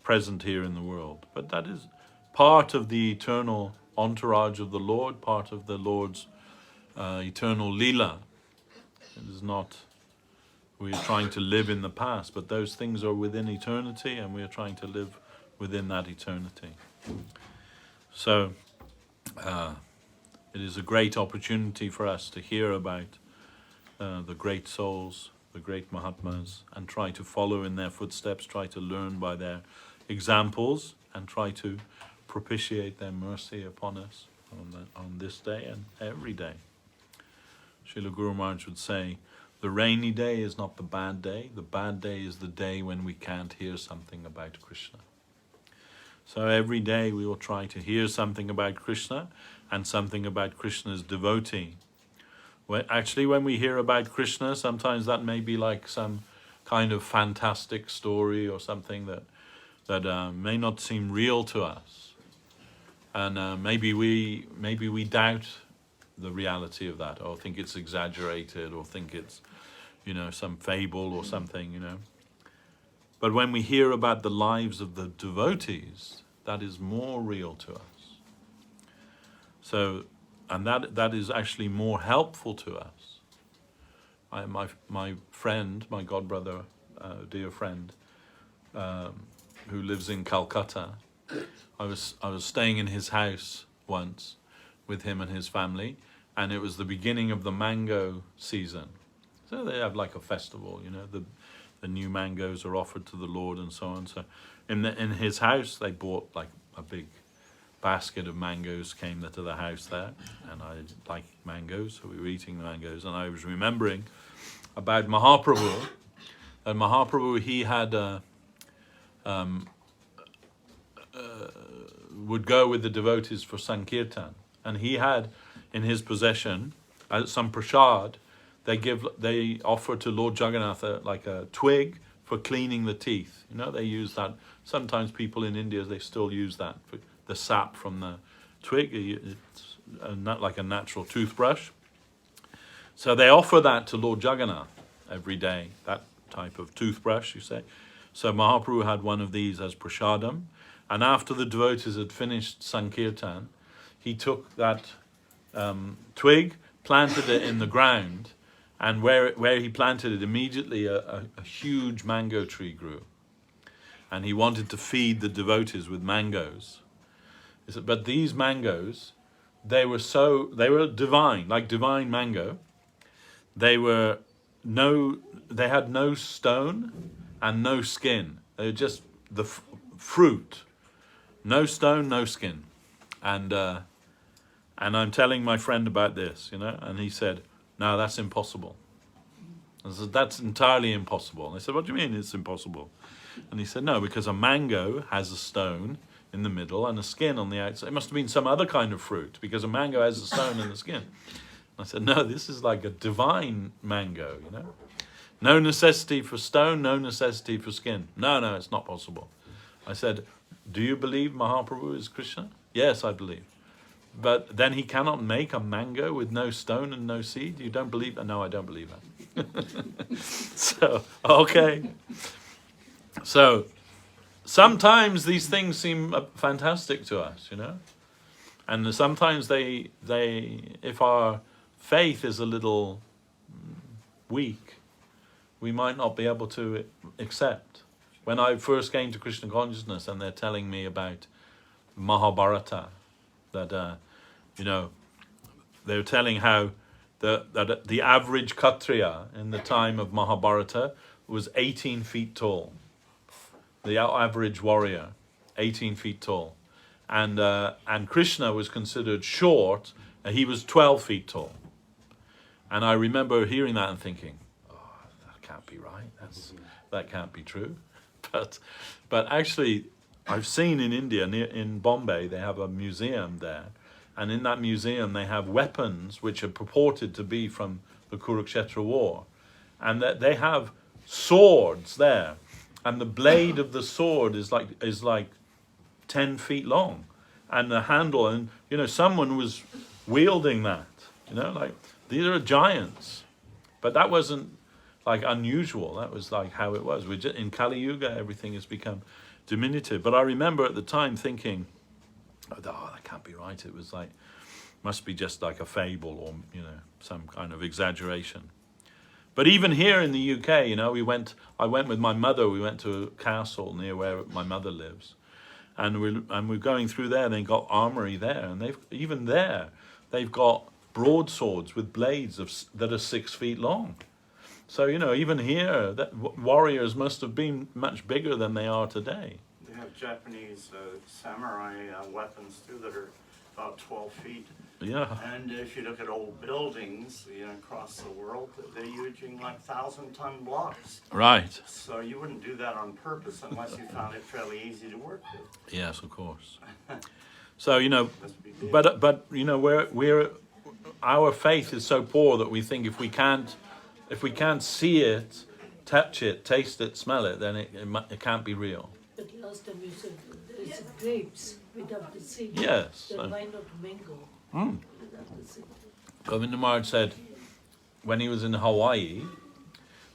present here in the world. But that is part of the eternal entourage of the Lord, part of the Lord's eternal Leela. It is not, we are trying to live in the past, but those things are within eternity, and we are trying to live within that eternity. So it is a great opportunity for us to hear about the great souls, the great Mahatmas, and try to follow in their footsteps, try to learn by their examples, and try to propitiate their mercy upon us on this day and every day. Srila Guru Maharaj would say, the rainy day is not the bad day is the day when we can't hear something about Krishna. So every day we will try to hear something about Krishna and something about Krishna's devotee. Actually, when we hear about Krishna, sometimes that may be like some kind of fantastic story or something that may not seem real to us. And maybe we doubt the reality of that, or think it's exaggerated, or think it's, some fable or something, But when we hear about the lives of the devotees, that is more real to us. So, and that is actually more helpful to us. My friend, my godbrother, dear friend, who lives in Calcutta, I was staying in his house once with him and his family, and it was the beginning of the mango season. So they have like a festival, the new mangoes are offered to the Lord and so on. So in his house, they bought like a big basket of mangoes, came to the house there, and I like mangoes, so we were eating the mangoes, and I was remembering about Mahaprabhu. And Mahaprabhu, he had would go with the devotees for Sankirtan, and he had in his possession some prasad. They offer to Lord Jagannath like a twig for cleaning the teeth. They use that. Sometimes people in India, they still use that for the sap from the twig. It's not like a natural toothbrush. So they offer that to Lord Jagannath every day, that type of toothbrush, you say. So Mahaprabhu had one of these as prasadam. And after the devotees had finished Sankirtan, he took that twig, planted it in the ground, and where he planted it, immediately a huge mango tree grew. And he wanted to feed the devotees with mangoes. But these mangoes, they were divine, like divine mango. They had no stone and no skin. They were just the fruit. No stone, no skin. And I'm telling my friend about this, and he said, no, that's impossible. I said, that's entirely impossible. And I said, what do you mean it's impossible? And he said, no, because a mango has a stone in the middle and a skin on the outside. It must have been some other kind of fruit, because a mango has a stone and a skin. I said, no, this is like a divine mango, No necessity for stone, no necessity for skin. No, it's not possible. I said, do you believe Mahaprabhu is Krishna? Yes, I believe. But then he cannot make a mango with no stone and no seed? You don't believe that? No, I don't believe that. So, okay. So, sometimes these things seem fantastic to us, And sometimes they if our faith is a little weak, we might not be able to accept. When I first came to Krishna consciousness and they're telling me about Mahabharata, that, they're telling how that the average Kshatriya in the time of Mahabharata was 18 feet tall. The average warrior, 18 feet tall. And Krishna was considered short, and he was 12 feet tall. And I remember hearing that and thinking, oh, that can't be right. That can't be true. But actually, I've seen in India, in Bombay, they have a museum there. And in that museum, they have weapons which are purported to be from the Kurukshetra war. And that they have swords there. And the blade of the sword is like 10 feet long. And the handle, and, someone was wielding that. Like, these are giants. But that wasn't, like, unusual. That was, like, how it was. In Kali Yuga, everything has become diminutive. But I remember at the time thinking, oh, that can't be right. It was like, must be just like a fable or, some kind of exaggeration. But even here in the UK, I went with my mother, we went to a castle near where my mother lives. And we're going through there, and they've got armory there. And they've got broadswords with blades that are 6 feet long. So, even here, warriors must have been much bigger than they are today. They have Japanese samurai weapons, too, that are about 12 feet. Yeah. And if you look at old buildings, across the world, they're using like 1,000-ton blocks. Right. So you wouldn't do that on purpose unless you found it fairly easy to work with. Yes, of course. So, but we're our faith is so poor that we think if we can't see it, touch it, taste it, smell it, then it can't be real. But last time you said there's grapes without the seed. Yes. Then why not mango without the seed? Govinda Maharaj said when he was in Hawaii,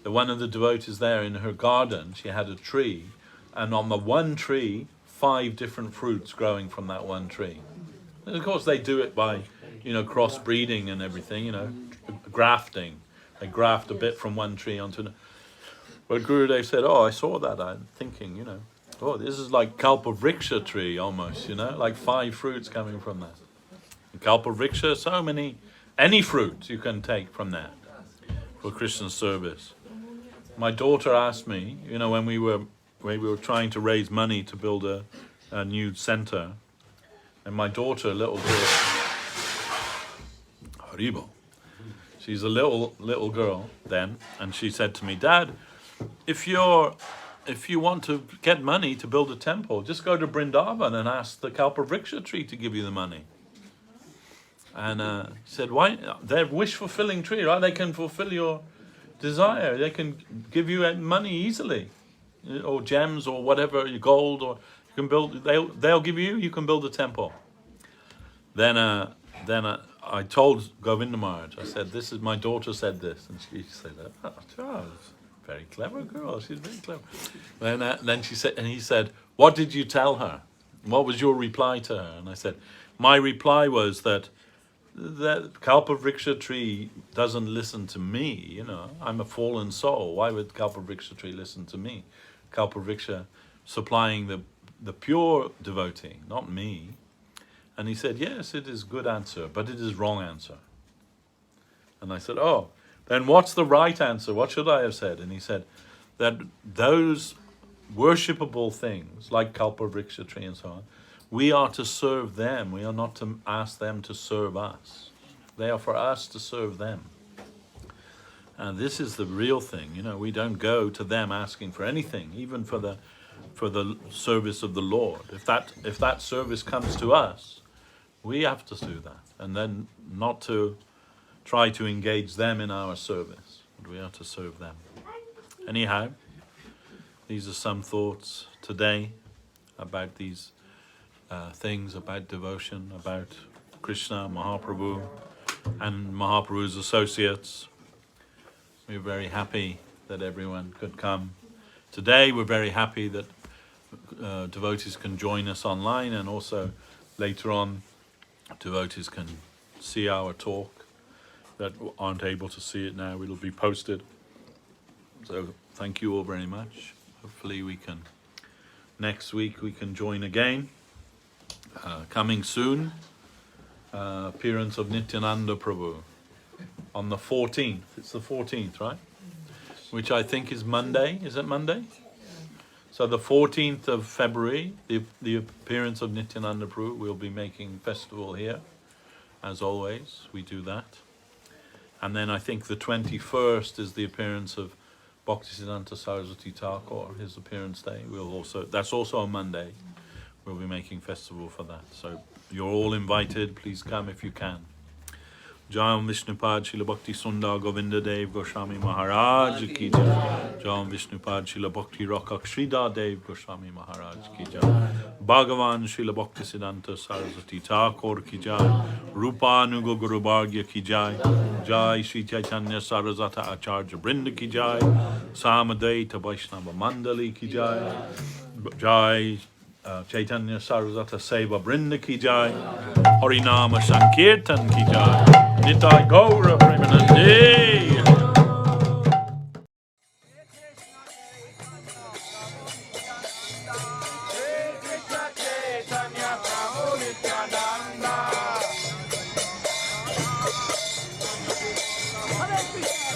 that one of the devotees there in her garden, she had a tree, and on the one tree, 5 different fruits growing from that one tree. And of course they do it by, crossbreeding and everything, grafting. They graft a bit from one tree onto another. But Gurudev said, I saw that. I'm thinking, this is like Kalpavriksha tree almost, like 5 fruits coming from that. Kalpavriksha, so many, any fruit you can take from that for Krishna's service. My daughter asked me, when we were trying to raise money to build a new center, and my daughter, little girl, Haribo, she's a little girl then, and she said to me, Dad, if you want to get money to build a temple, just go to Vrindavan and ask the Kalpavriksha tree to give you the money. And he said, why? They're a wish-fulfilling tree, right? They can fulfill your desire. They can give you money easily, or gems, or whatever, gold, or you can build. They'll give you can build a temple. then I told Govinda Maharaj, I said, this is, my daughter said this. And she said, oh, Charles, very clever girl, she's very clever. Then she said, and he said, what did you tell her? What was your reply to her? And I said, my reply was that Kalpavriksha tree doesn't listen to me, you know. I'm a fallen soul. Why would Kalpavriksha tree listen to me? Kalpavriksha supplying the pure devotee, not me. And he said, yes, it is good answer, but it is wrong answer. And I said, oh, then what's the right answer? What should I have said? And he said that those worshipable things, like Kalpavriksha tree and so on, we are to serve them. We are not to ask them to serve us. They are for us to serve them. And this is the real thing. You know, we don't go to them asking for anything, even for the service of the Lord. If that service comes to us, we have to do that, and then not to try to engage them in our service, but we are to serve them. Anyhow, these are some thoughts today about these things, about devotion, about Krishna, Mahaprabhu, and Mahaprabhu's associates. We're very happy that everyone could come. Today we're very happy that devotees can join us online, and also later on devotees can see our talk that aren't able to see it now. It'll be posted. So thank you all very much. Hopefully we can, next week we can join again. Coming soon, appearance of Nityananda Prabhu on the 14th. It's the 14th, right? Which I think is Monday. Is it Monday? So the 14th of February, the appearance of Nityananda Prabhu, we'll be making festival here. As always, we do that. And then I think the 21st is the appearance of Bhaktisiddhanta Saraswati Tako, his appearance day. That's also on Monday. We'll be making festival for that. So you're all invited. Please come if you can. Jai Vishnupad Srila Bhakti Sundar Govinda Dev Goshami Maharaj Ki Jai. Jai Vishnupad Srila Bhakti Rakak Shrida Dev Goshami Maharaj Ki Jai. Bhagavan Srila Bhakti Siddhanta Saraswati Thakur Ki Jai. Rupa Nuga Guru Bhargya Ki Jai. Jai Sri Chaitanya Saraswata Acharya Brinda Ki Jai. Samadaita Vaishnava Mandali Ki Jai. Jai Chaitanya Saraswata Seva Brinda Ki Jai. Harinama Sankirtan Ki Jai. Nitai Gaura Premanande. Hare Krishna.